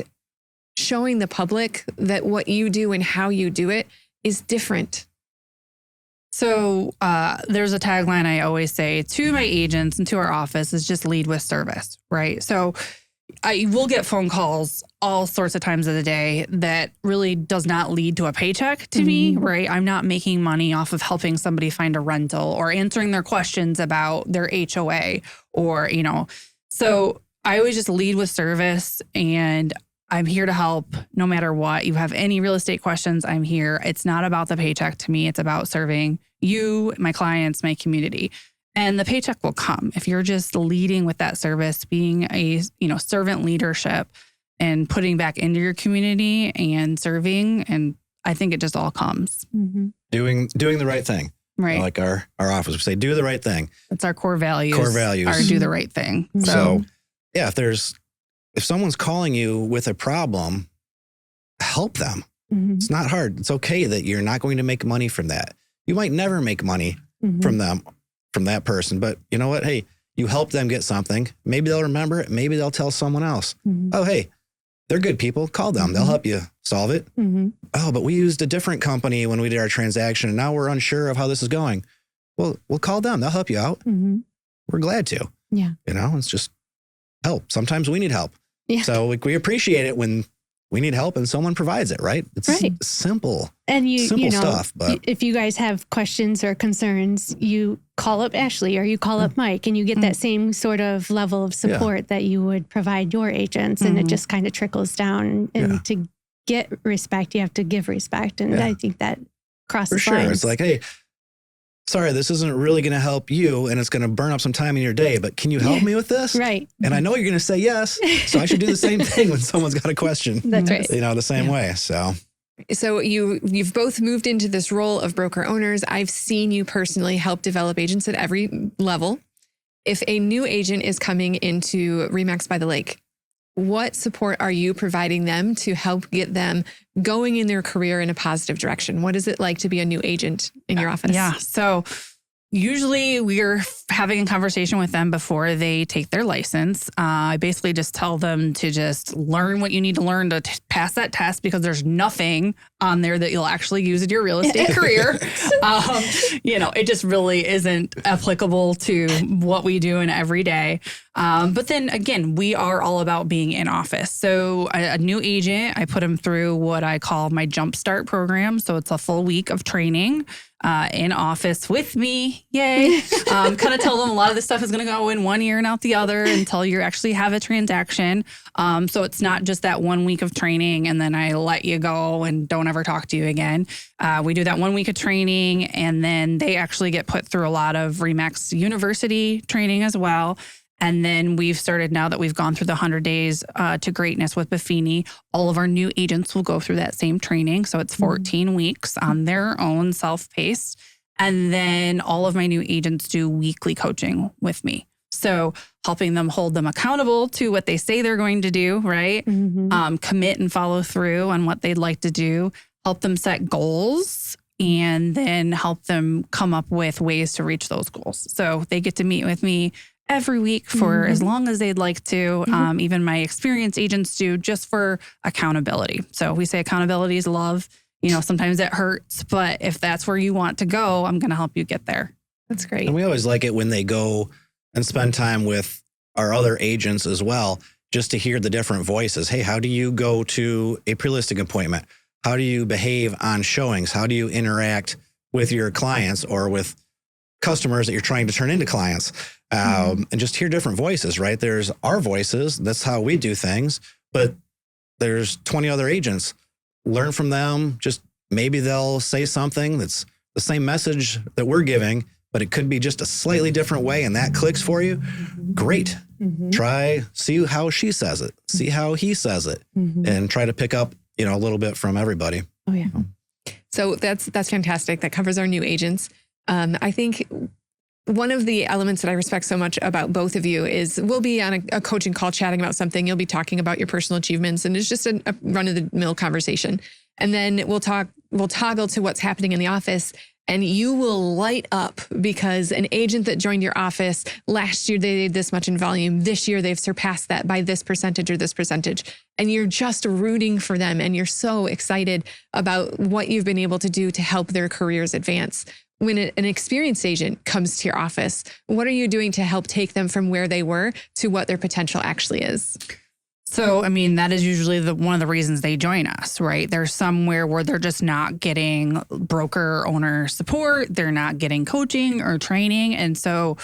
S4: showing the public that what you do and how you do it is different?
S2: So there's a tagline I always say to my agents and to our office is just lead with service, right? So I will get phone calls all sorts of times of the day that really does not lead to a paycheck to me, right? I'm not making money off of helping somebody find a rental or answering their questions about their HOA or, so I always just lead with service, and I'm here to help no matter what. You have any real estate questions, I'm here. It's not about the paycheck to me. It's about serving you, my clients, my community. And the paycheck will come if you're just leading with that service, being a, servant leadership and putting back into your community and serving. And I think it just all comes.
S3: Doing the right thing.
S2: Right.
S3: Like our office, we say, do the right thing.
S2: That's our core values.
S3: Are
S2: do the right thing.
S3: So yeah, if someone's calling you with a problem, help them. It's not hard. It's okay that you're not going to make money from that. You might never make money from that person, but you know what? Hey, you help them get something. Maybe they'll remember it. Maybe they'll tell someone else. Oh, hey, they're good people. Call them. They'll help you solve it. Oh, but we used a different company when we did our transaction, and now we're unsure of how this is going. Well, we'll call them. They'll help you out. We're glad to.
S1: Yeah.
S3: It's just help. Sometimes we need help.
S1: Yeah.
S3: So we appreciate it when we need help and someone provides it, right? It's simple.
S1: And simple
S3: stuff. But
S1: if you guys have questions or concerns, you call up Ashley or you call up Mike, and you get that same sort of level of support that you would provide your agents. And it just kind of trickles down. And to get respect, you have to give respect. And I think that crosses
S3: for sure.
S1: lines.
S3: It's like, hey, sorry, this isn't really going to help you, and it's going to burn up some time in your day, but can you help me with this?
S1: Right.
S3: And I know you're going to say yes, so I should do the same thing when someone's got a question.
S1: That's right.
S3: The same way.
S4: So you've both moved into this role of broker owners. I've seen you personally help develop agents at every level. If a new agent is coming into RE/MAX by the Lake, what support are you providing them to help get them going in their career in a positive direction? What is it like to be a new agent in your office?
S2: Yeah. So usually we're having a conversation with them before they take their license. I basically just tell them to just learn what you need to learn to pass that test, because there's nothing on there that you'll actually use in your real estate career. It just really isn't applicable to what we do in every day. But then again, we are all about being in office. So a new agent, I put them through what I call my Jumpstart program. So it's a full week of training. in office with me. Yay. Kind of tell them a lot of this stuff is going to go in one ear and out the other until you actually have a transaction. So it's not just that 1 week of training and then I let you go and don't ever talk to you again. We do that 1 week of training and then they actually get put through a lot of RE/MAX University training as well. And then we've started, now that we've gone through the 100 days to greatness with Buffini, all of our new agents will go through that same training. So it's 14 weeks on their own, self-paced. And then all of my new agents do weekly coaching with me. So helping them hold them accountable to what they say they're going to do, right? Commit and follow through on what they'd like to do, help them set goals, and then help them come up with ways to reach those goals. So they get to meet with me every week for as long as they'd like to. Even my experienced agents do, just for accountability. So we say accountability is love. You know, sometimes it hurts, but if that's where you want to go, I'm going to help you get there.
S4: That's great.
S3: And we always like it when they go and spend time with our other agents as well, just to hear the different voices. Hey, how do you go to a pre-listing appointment? How do you behave on showings? How do you interact with your clients or with customers that you're trying to turn into clients? And just hear different voices, right? There's our voices. That's how we do things. But there's 20 other agents. Learn from them. Just maybe they'll say something that's the same message that we're giving, but it could be just a slightly different way, and that clicks for you. Great. Try, see how she says it, see how he says it, and try to pick up, you know, a little bit from everybody.
S4: Oh, yeah. So that's fantastic. That covers our new agents. I think one of the elements that I respect so much about both of you is we'll be on a coaching call chatting about something. You'll be talking about your personal achievements, and it's just a run-of-the-mill conversation. And then we'll toggle to what's happening in the office, and you will light up because an agent that joined your office last year, they did this much in volume. This year, they've surpassed that by this percentage or this percentage. And you're just rooting for them, and you're so excited about what you've been able to do to help their careers advance. When an experienced agent comes to your office, what are you doing to help take them from where they were to what their potential actually is?
S2: So, I mean, that is usually one of the reasons they join us, right? There's somewhere where they're just not getting broker owner support. They're not getting coaching or training. And so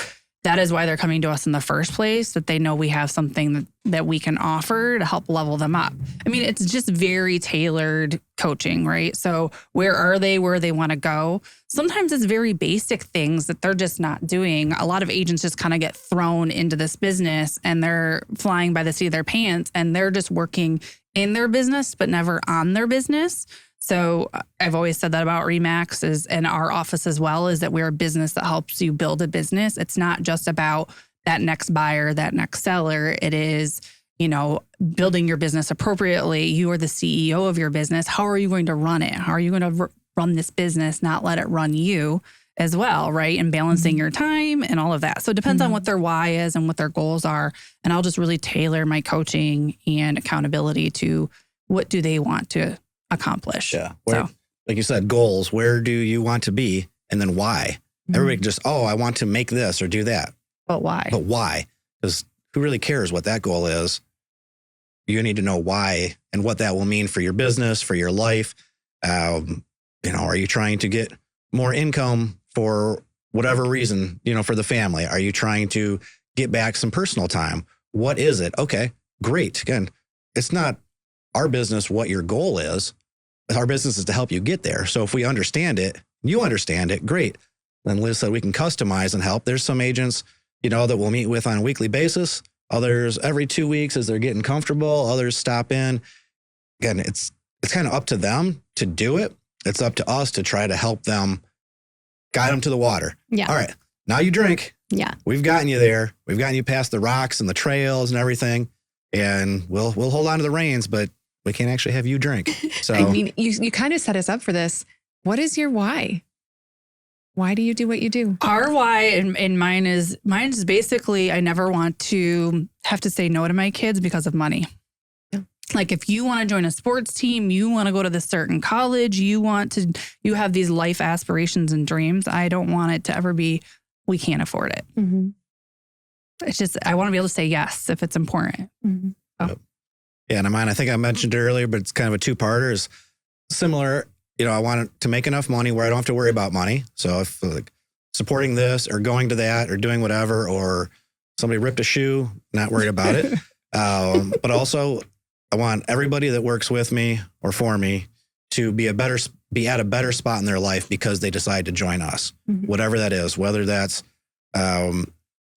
S2: that is why they're coming to us in the first place, that they know we have something that we can offer to help level them up. I mean, it's just very tailored coaching, right? So where are they, where they want to go? Sometimes it's very basic things that they're just not doing. A lot of agents just kind of get thrown into this business and they're flying by the seat of their pants and they're just working in their business, but never on their business. So I've always said that about RE/MAX and our office as well, is that we're a business that helps you build a business. It's not just about that next buyer, that next seller. It is, you know, building your business appropriately. You are the CEO of your business. How are you going to run it? How are you going to run this business, not let it run you as well, right? And balancing your time and all of that. So it depends on what their why is and what their goals are. And I'll just really tailor my coaching and accountability to what do they want to accomplish.
S3: Yeah. Like you said, goals. Where do you want to be? And then why? Everybody just, I want to make this or do that.
S2: But why?
S3: But why? Because who really cares what that goal is? You need to know why and what that will mean for your business, for your life. You know, are you trying to get more income for whatever reason, you know, for the family? Are you trying to get back some personal time? What is it? Okay, great. Again, it's not our business what your goal is. Our business is to help you get there. So if we understand it, you understand it, great. Then Liz said we can customize and help. There's some agents, you know, that we'll meet with on a weekly basis. Others every 2 weeks as they're getting comfortable. Others stop in. Again, it's kind of up to them to do it. It's up to us to try to help them, guide them to the water.
S1: Yeah.
S3: All right, now you drink.
S1: Yeah.
S3: We've gotten you there. We've gotten you past the rocks and the trails and everything. And we'll hold on to the reins, but we can't actually have you drink. So
S4: I mean, you kind of set us up for this. What is your why? Why do you do what you do?
S2: Our why and mine is basically, I never want to have to say no to my kids because of money.
S4: Yeah.
S2: Like if you want to join a sports team, you want to go to this certain college, you have these life aspirations and dreams. I don't want it to ever be, we can't afford it.
S1: Mm-hmm.
S2: It's just, I want to be able to say yes if it's important.
S1: Mm-hmm.
S3: Yeah, and mine, I think I mentioned it earlier, but it's kind of a two-parter, is similar. I want to make enough money where I don't have to worry about money. So if like supporting this or going to that or doing whatever, or somebody ripped a shoe, not worried about it. But also I want everybody that works with me or for me to be at a better spot in their life because they decide to join us, whatever that is, whether that's an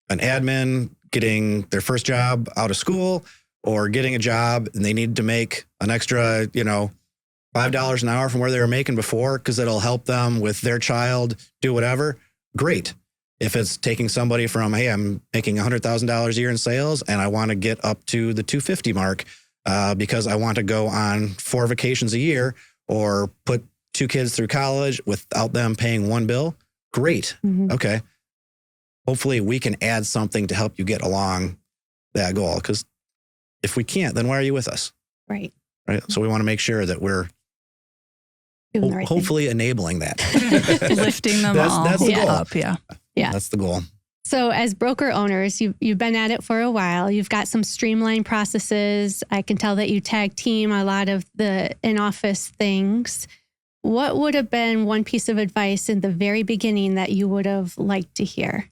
S3: admin getting their first job out of school or getting a job and they need to make an extra, $5 an hour from where they were making before because it'll help them with their child, do whatever. Great. If it's taking somebody from, hey, I'm making $100,000 a year in sales and I want to get up to the 250 mark because I want to go on 4 vacations a year or put 2 kids through college without them paying one bill. Great. Okay. Hopefully we can add something to help you get along that goal. Because if we can't, then why are you with us?
S1: Right.
S3: So we want to make sure that we're
S1: Doing the right
S3: hopefully enabling that.
S2: Lifting them all
S3: that's the goal.
S2: up. Yeah.
S3: That's the goal.
S1: So as broker owners, you've been at it for a while. You've got some streamlined processes. I can tell that you tag team a lot of the in-office things. What would have been one piece of advice in the very beginning that you would have liked to hear?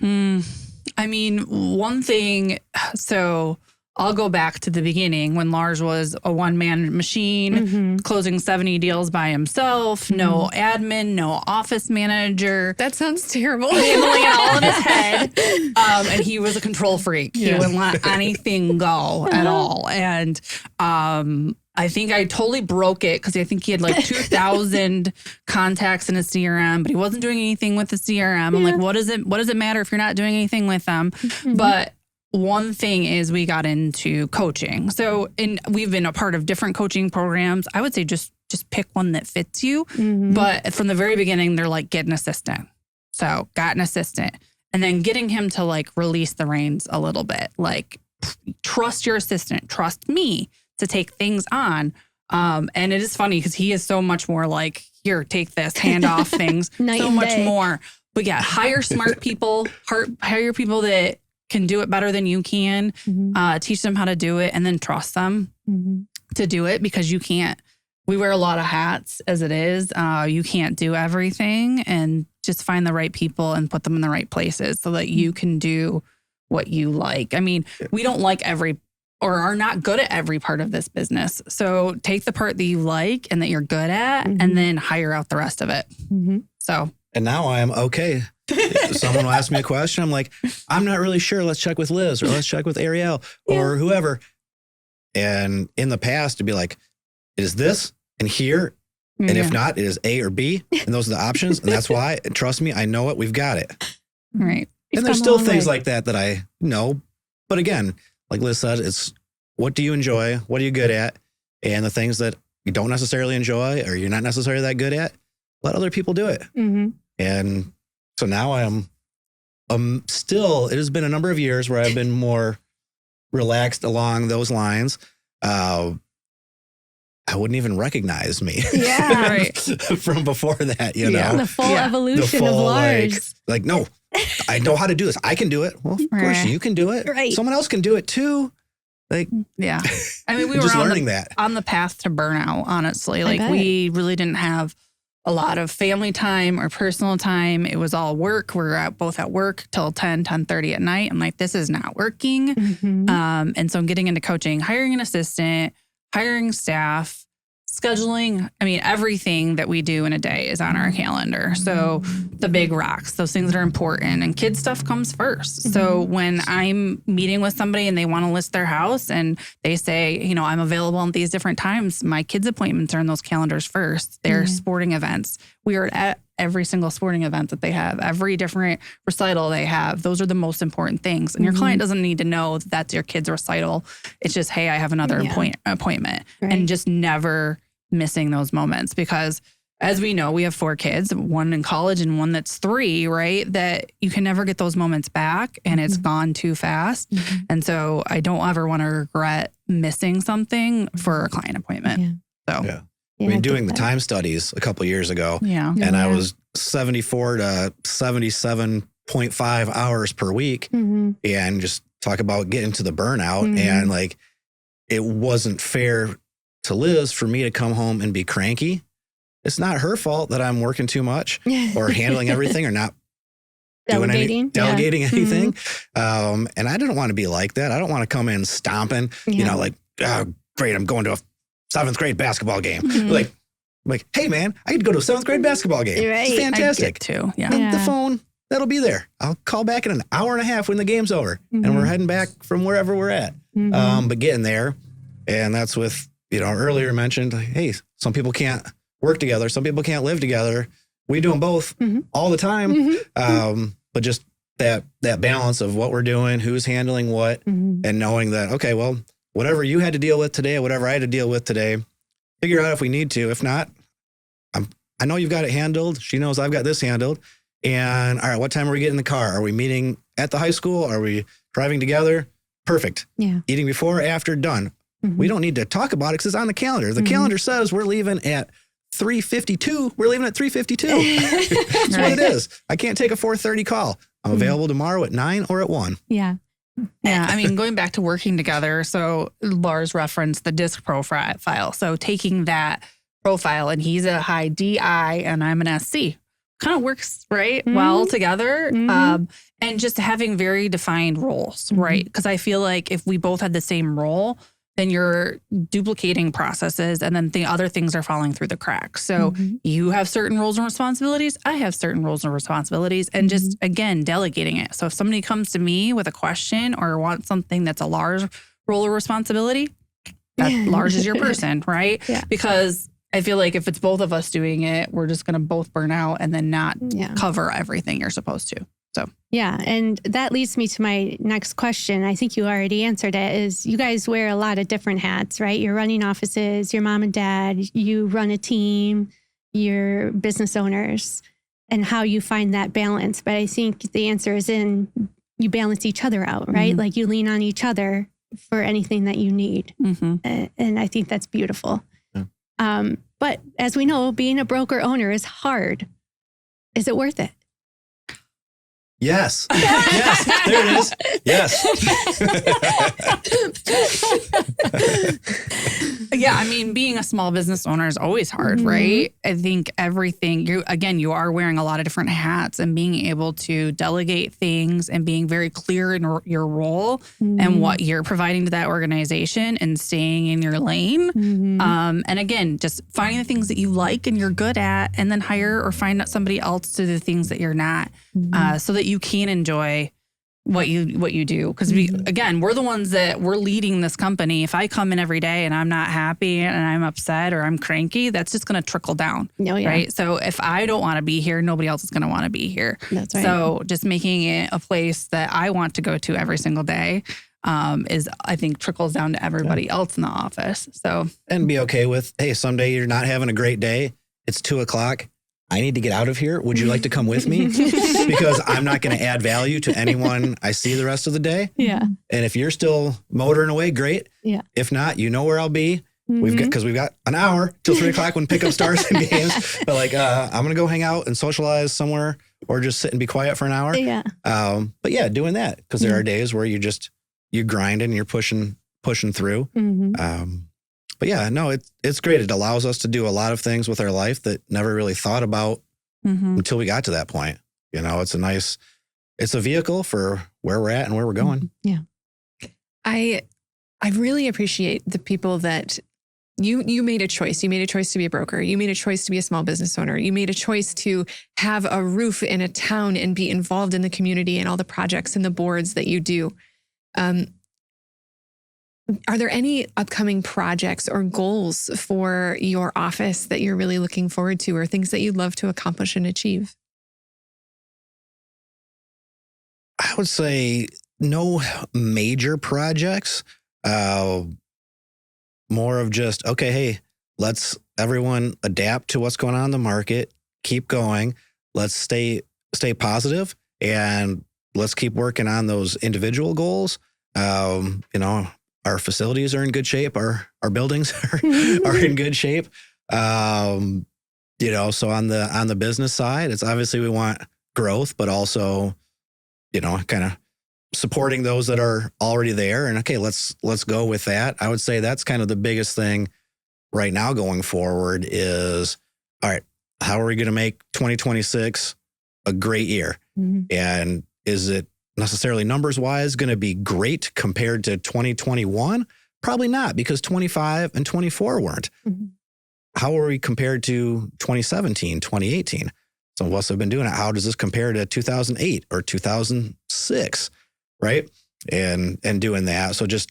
S2: I mean, one thing, so I'll go back to the beginning when Lars was a one-man machine, closing 70 deals by himself, no admin, no office manager.
S4: That sounds terrible.
S2: Handling it all in his head. And he was a control freak. He wouldn't let anything go at all. And I think I totally broke it because I think he had like 2,000 contacts in his CRM, but he wasn't doing anything with the CRM. I'm like, what does it matter if you're not doing anything with them? But one thing is we got into coaching. So we've been a part of different coaching programs. I would say just pick one that fits you. But from the very beginning, they're like, get an assistant. So got an assistant. And then getting him to like release the reins a little bit. Like, trust your assistant. Trust me to take things on. And it is funny because he is so much more like, here, take this, hand off things. So much more. But yeah, hire smart people, hire people that can do it better than you can, teach them how to do it, and then trust them to do it because you can't. We wear a lot of hats as it is. You can't do everything, and just find the right people and put them in the right places so that you can do what you like. I mean, we don't like or are not good at every part of this business. So take the part that you like and that you're good at, and then hire out the rest of it. So.
S3: And now I am okay. Someone will ask me a question. I'm like, I'm not really sure. Let's check with Liz or let's check with Ariel or whoever. And in the past, to be like, it is this and here. And if not, it is A or B. And those are the options. And that's why, and trust me, I know it. We've got it.
S2: Right.
S3: And there's still things like that I know. But again, like Liz said, it's what do you enjoy? What are you good at? And the things that you don't necessarily enjoy or you're not necessarily that good at, let other people do it. And so now I am still, it has been a number of years where I've been more relaxed along those lines. I wouldn't even recognize me from before that, you know.
S1: The full evolution of Lars.
S3: Like, no, I know how to do this. I can do it. Well, of course you can do it.
S1: Right.
S3: Someone else can do it too. Like,
S2: yeah. I mean, we were
S3: just learning
S2: on the path to burnout, honestly. Like, we really didn't have a lot of family time or personal time. It was all work. We were both at work till 10:30 at night. I'm like, this is not working. And so I'm getting into coaching, hiring an assistant, hiring staff, scheduling. I mean, everything that we do in a day is on our calendar. So the big rocks, those things that are important, and kid stuff comes first. So when I'm meeting with somebody and they want to list their house and they say, you know, I'm available on these different times, my kids' appointments are in those calendars first. They're sporting events. We are at every single sporting event that they have, every different recital they have. Those are the most important things. And your client doesn't need to know that that's your kid's recital. It's just, hey, I have another appointment. And just never missing those moments, because as we know, we have 4 kids, one in college and one that's 3, right? That you can never get those moments back, and it's gone too fast. And so I don't ever want to regret missing something for a client appointment. So
S3: I mean, doing the time studies a couple of years ago, and I was 74 to 77.5 hours per week, and just talk about getting to the burnout. And like, it wasn't fair to Liz for me to come home and be cranky it's not her fault that I'm working too much or handling everything or not delegating anything. And I didn't want to be like that. I don't want to come in stomping, like, oh, great, I'm going to a 7th grade basketball game. Like, hey man, I could go to a 7th grade basketball game.
S1: Right.
S3: It's fantastic.
S2: I get too. Yeah.
S3: And the phone, that'll be there. I'll call back in an hour and a half when the game's over and we're heading back from wherever we're at. But getting there, and that's with, earlier mentioned, hey, some people can't work together. Some people can't live together. We do them both all the time. But just that balance of what we're doing, who's handling what, and knowing that, okay, well, whatever you had to deal with today, whatever I had to deal with today, figure out if we need to. If not, I know you've got it handled. She knows I've got this handled. And all right, what time are we getting in the car? Are we meeting at the high school? Are we driving together? Perfect. Yeah. Eating before, after, done. We don't need to talk about it because it's on the calendar. The calendar says we're leaving at 3:52. We're leaving at 3:52. That's what it is. I can't take a 4:30 call. I'm available tomorrow at 9 or at 1.
S1: Yeah.
S2: Yeah. I mean, going back to working together. So Lars referenced the DISC profile. So taking that profile, and he's a high DI and I'm an SC. Kind of works well together. And just having very defined roles, right? Because I feel like if we both had the same role, then you're duplicating processes and then the other things are falling through the cracks. So you have certain roles and responsibilities. I have certain roles and responsibilities, and just, again, delegating it. So if somebody comes to me with a question or wants something that's a Lars role or responsibility, that Lars is your person, right? Yeah. Because I feel like if it's both of us doing it, we're just going to both burn out and then not cover everything you're supposed to. So,
S1: yeah. And that leads me to my next question. I think you already answered it, is you guys wear a lot of different hats, right? You're running offices, your mom and dad, you run a team, you're business owners, and how you find that balance. But I think the answer is in you balance each other out, right? Like you lean on each other for anything that you need. And I think that's beautiful. But as we know, being a broker owner is hard. Is it worth it?
S3: Yes. Yes. There it is. Yes.
S2: Yeah. I mean, being a small business owner is always hard, right? I think everything, you are wearing a lot of different hats, and being able to delegate things and being very clear in your role and what you're providing to that organization and staying in your lane. And again, just finding the things that you like and you're good at, and then hire or find out somebody else to do the things that you're not, so that you can enjoy what you do. Because we're the ones that we're leading this company. If I come in every day and I'm not happy and I'm upset or I'm cranky, that's just going to trickle down. Right. So if I don't want to be here, nobody else is going to want to be here. That's right. So just making it a place that I want to go to every single day is, I think, trickles down to everybody else in the office. So,
S3: and be okay with, hey, someday you're not having a great day. It's 2:00. I need to get out of here. Would you like to come with me? Because I'm not going to add value to anyone I see the rest of the day. Yeah. And if you're still motoring away, great. Yeah. If not, you know where I'll be. We've got an hour till 3:00 when pickup starts and games. But I'm going to go hang out and socialize somewhere, or just sit and be quiet for an hour. Yeah. But yeah, doing that, because there are days where you're grinding and you're pushing through. But yeah, no, it's great. It allows us to do a lot of things with our life that never really thought about until we got to that point. It's a vehicle for where we're at and where we're going.
S4: Yeah. I really appreciate the people that you made a choice. You made a choice to be a broker. You made a choice to be a small business owner. You made a choice to have a roof in a town and be involved in the community and all the projects and the boards that you do. Are there any upcoming projects or goals for your office that you're really looking forward to, or things that you'd love to accomplish and achieve?
S3: I would say no major projects. More of just, okay, hey, let's everyone adapt to what's going on in the market, keep going. Let's stay positive, and let's keep working on those individual goals. Our facilities are in good shape. Our buildings are in good shape. So on the business side, it's obviously we want growth, but also, kind of supporting those that are already there. And okay, let's go with that. I would say that's kind of the biggest thing right now going forward is all right, how are we going to make 2026 a great year? And is it necessarily numbers wise going to be great compared to 2021? Probably not, because 25 and 24 weren't. How are we compared to 2017, 2018? Some of us have been doing it. How does this compare to 2008 or 2006? Right. And doing that. So just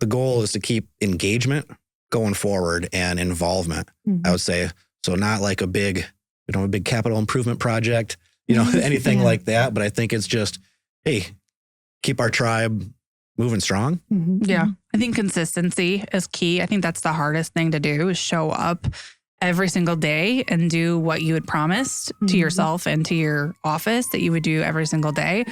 S3: the goal is to keep engagement going forward and involvement, I would say. So not like a big capital improvement project, anything like that. But I think it's just, hey, keep our tribe moving strong.
S2: Yeah. I think consistency is key. I think that's the hardest thing to do, is show up every single day and do what you had promised to yourself and to your office that you would do every single day.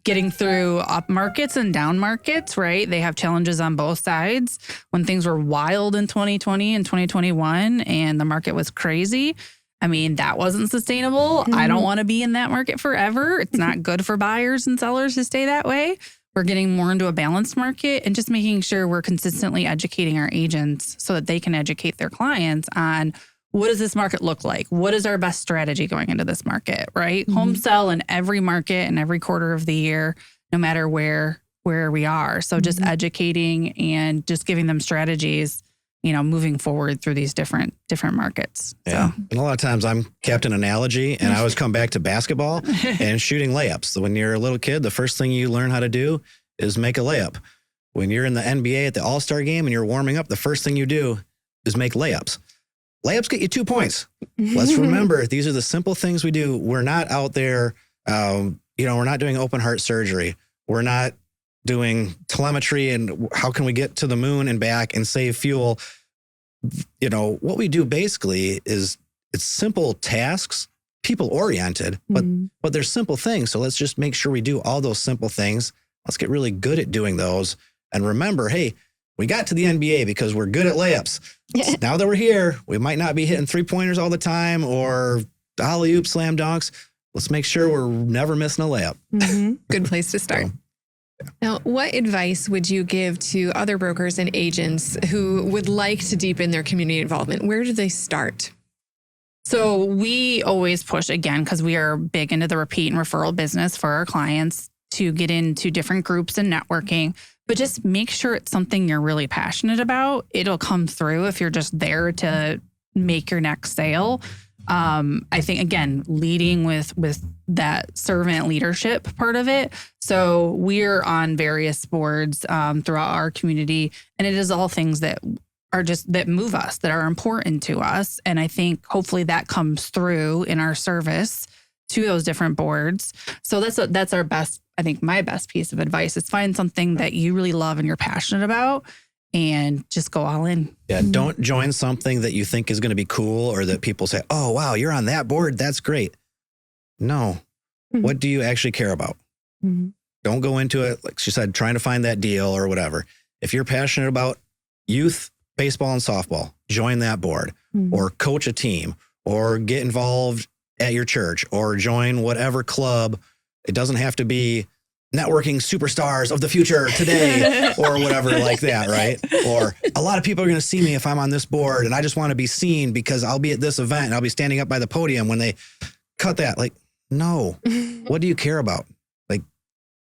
S2: Getting through up markets and down markets, right? They have challenges on both sides. When things were wild in 2020 and 2021 and the market was crazy, I mean, that wasn't sustainable. I don't want to be in that market forever. It's not good for buyers and sellers to stay that way. We're getting more into a balanced market and just making sure we're consistently educating our agents so that they can educate their clients on what does this market look like? What is our best strategy going into this market, right? Home sell in every market and every quarter of the year, no matter where we are. So just educating and just giving them strategies, moving forward through these different markets.
S3: Yeah.
S2: So.
S3: And a lot of times I'm Captain Analogy, and I always come back to basketball and shooting layups. So when you're a little kid, the first thing you learn how to do is make a layup. When you're in the NBA at the All-Star game and you're warming up, the first thing you do is make layups. Layups get you 2 points. Let's remember, these are the simple things we do. We're not out there, we're not doing open heart surgery. We're not doing telemetry and how can we get to the moon and back and save fuel. What we do basically is it's simple tasks, people oriented, but they're simple things. So let's just make sure we do all those simple things. Let's get really good at doing those. And remember, hey, we got to the NBA because we're good at layups. Now that we're here, we might not be hitting 3-pointers all the time or alley-oop slam dunks. Let's make sure we're never missing a layup.
S4: Good place to start. Now, what advice would you give to other brokers and agents who would like to deepen their community involvement? Where do they start?
S2: So we always push, again, because we are big into the repeat and referral business for our clients, to get into different groups and networking, but just make sure it's something you're really passionate about. It'll come through if you're just there to make your next sale. I think, again, leading with that servant leadership part of it. So we're on various boards throughout our community, and it is all things that are that move us, that are important to us. And I think hopefully that comes through in our service to those different boards. So that's our best, I think my best piece of advice is find something that you really love and you're passionate about, and just go all in.
S3: Yeah. Don't join something that you think is going to be cool or that people say, oh, wow, you're on that board. That's great. No. What do you actually care about? Don't go into it, like she said, trying to find that deal or whatever. If you're passionate about youth baseball and softball, join that board or coach a team or get involved at your church or join whatever club. It doesn't have to be networking superstars of the future today or whatever like that, right? Or a lot of people are going to see me if I'm on this board and I just want to be seen because I'll be at this event and I'll be standing up by the podium when they cut that. Like, no. What do you care about?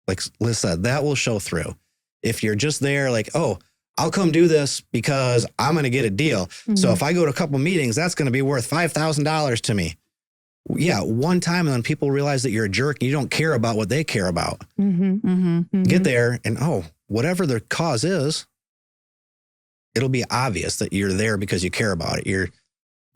S3: Like Liz said, that will show through. If you're just there like, oh, I'll come do this because I'm going to get a deal. So if I go to a couple meetings, that's going to be worth $5,000 to me. Yeah, one time, and then people realize that you're a jerk and you don't care about what they care about. Get there and, whatever the cause is, it'll be obvious that you're there because you care about it. You're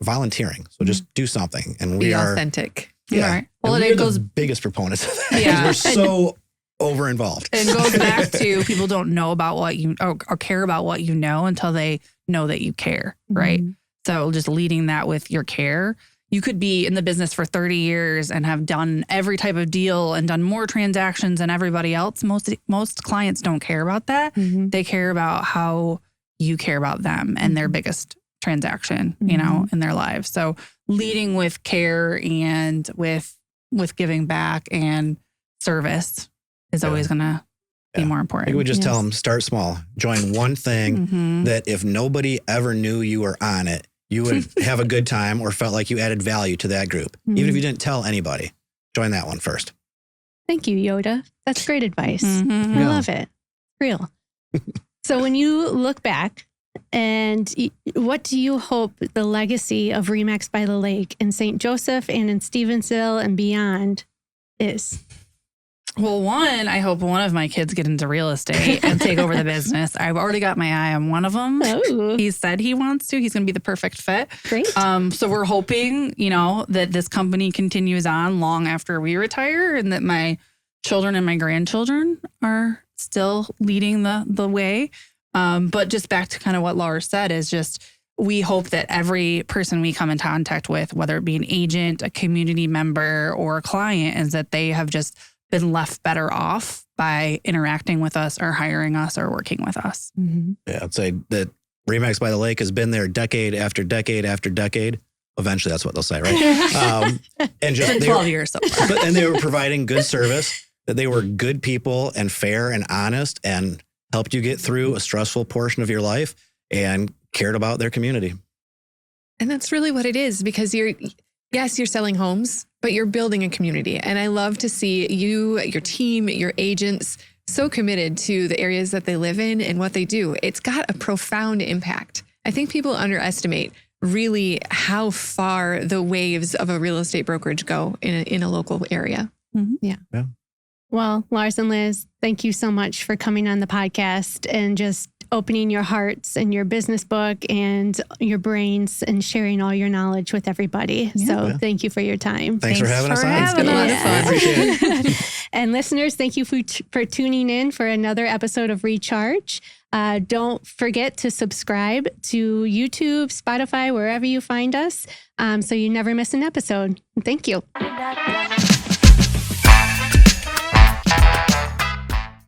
S3: volunteering. So just do something. And we are
S4: authentic.
S3: Yeah.
S2: Right. Well,
S3: and
S2: it
S3: we're
S2: goes
S3: the biggest proponents of that.
S2: Yeah.
S3: We're so over involved.
S2: It goes back to people don't know about what you or care about what you know until they know that you care. Right. So just leading that with your care. You could be in the business for 30 years and have done every type of deal and done more transactions than everybody else. Most clients don't care about that. They care about how you care about them and their biggest transaction, in their lives. So leading with care and with giving back and service is always going to be more important.
S3: I think we just tell them, start small. Join one thing that if nobody ever knew you were on it, you would have a good time or felt like you added value to that group. Even if you didn't tell anybody, join that one first.
S1: Thank you, Yoda. That's great advice.
S2: Mm-hmm.
S1: I love it. Real. So when you look back, and what do you hope the legacy of RE/MAX by the Lake in St. Joseph and in Stevensville and beyond is?
S2: Well, one, I hope one of my kids get into real estate and take over the business. I've already got my eye on one of them.
S1: Oh.
S2: He said he wants to. He's going to be the perfect fit.
S1: Great.
S2: So we're hoping, that this company continues on long after we retire and that my children and my grandchildren are still leading the way. But just back to kind of what Lars said is just, we hope that every person we come in contact with, whether it be an agent, a community member, or a client, is that they have just been left better off by interacting with us or hiring us or working with us.
S4: Mm-hmm.
S3: Yeah, I'd say that RE/MAX by the Lake has been there decade after decade after decade. Eventually, that's what they'll say, right? And just
S2: It's been 12 years so far.
S3: and they were providing good service, that they were good people and fair and honest and helped you get through a stressful portion of your life and cared about their community.
S4: And that's really what it is, because you're selling homes, but you're building a community. And I love to see you, your team, your agents so committed to the areas that they live in and what they do. It's got a profound impact. I think people underestimate really how far the waves of a real estate brokerage go in a local area.
S1: Mm-hmm. Yeah. Well, Lars and Liz, thank you so much for coming on the podcast and just opening your hearts and your business book and your brains and sharing all your knowledge with everybody.
S2: Yeah.
S1: So thank you for your time.
S3: Thanks for having us on.
S4: It's been a lot of fun.
S3: I appreciate it.
S1: And listeners, thank you for tuning in for another episode of Recharge. Don't forget to subscribe to YouTube, Spotify, wherever you find us, so you never miss an episode. Thank you.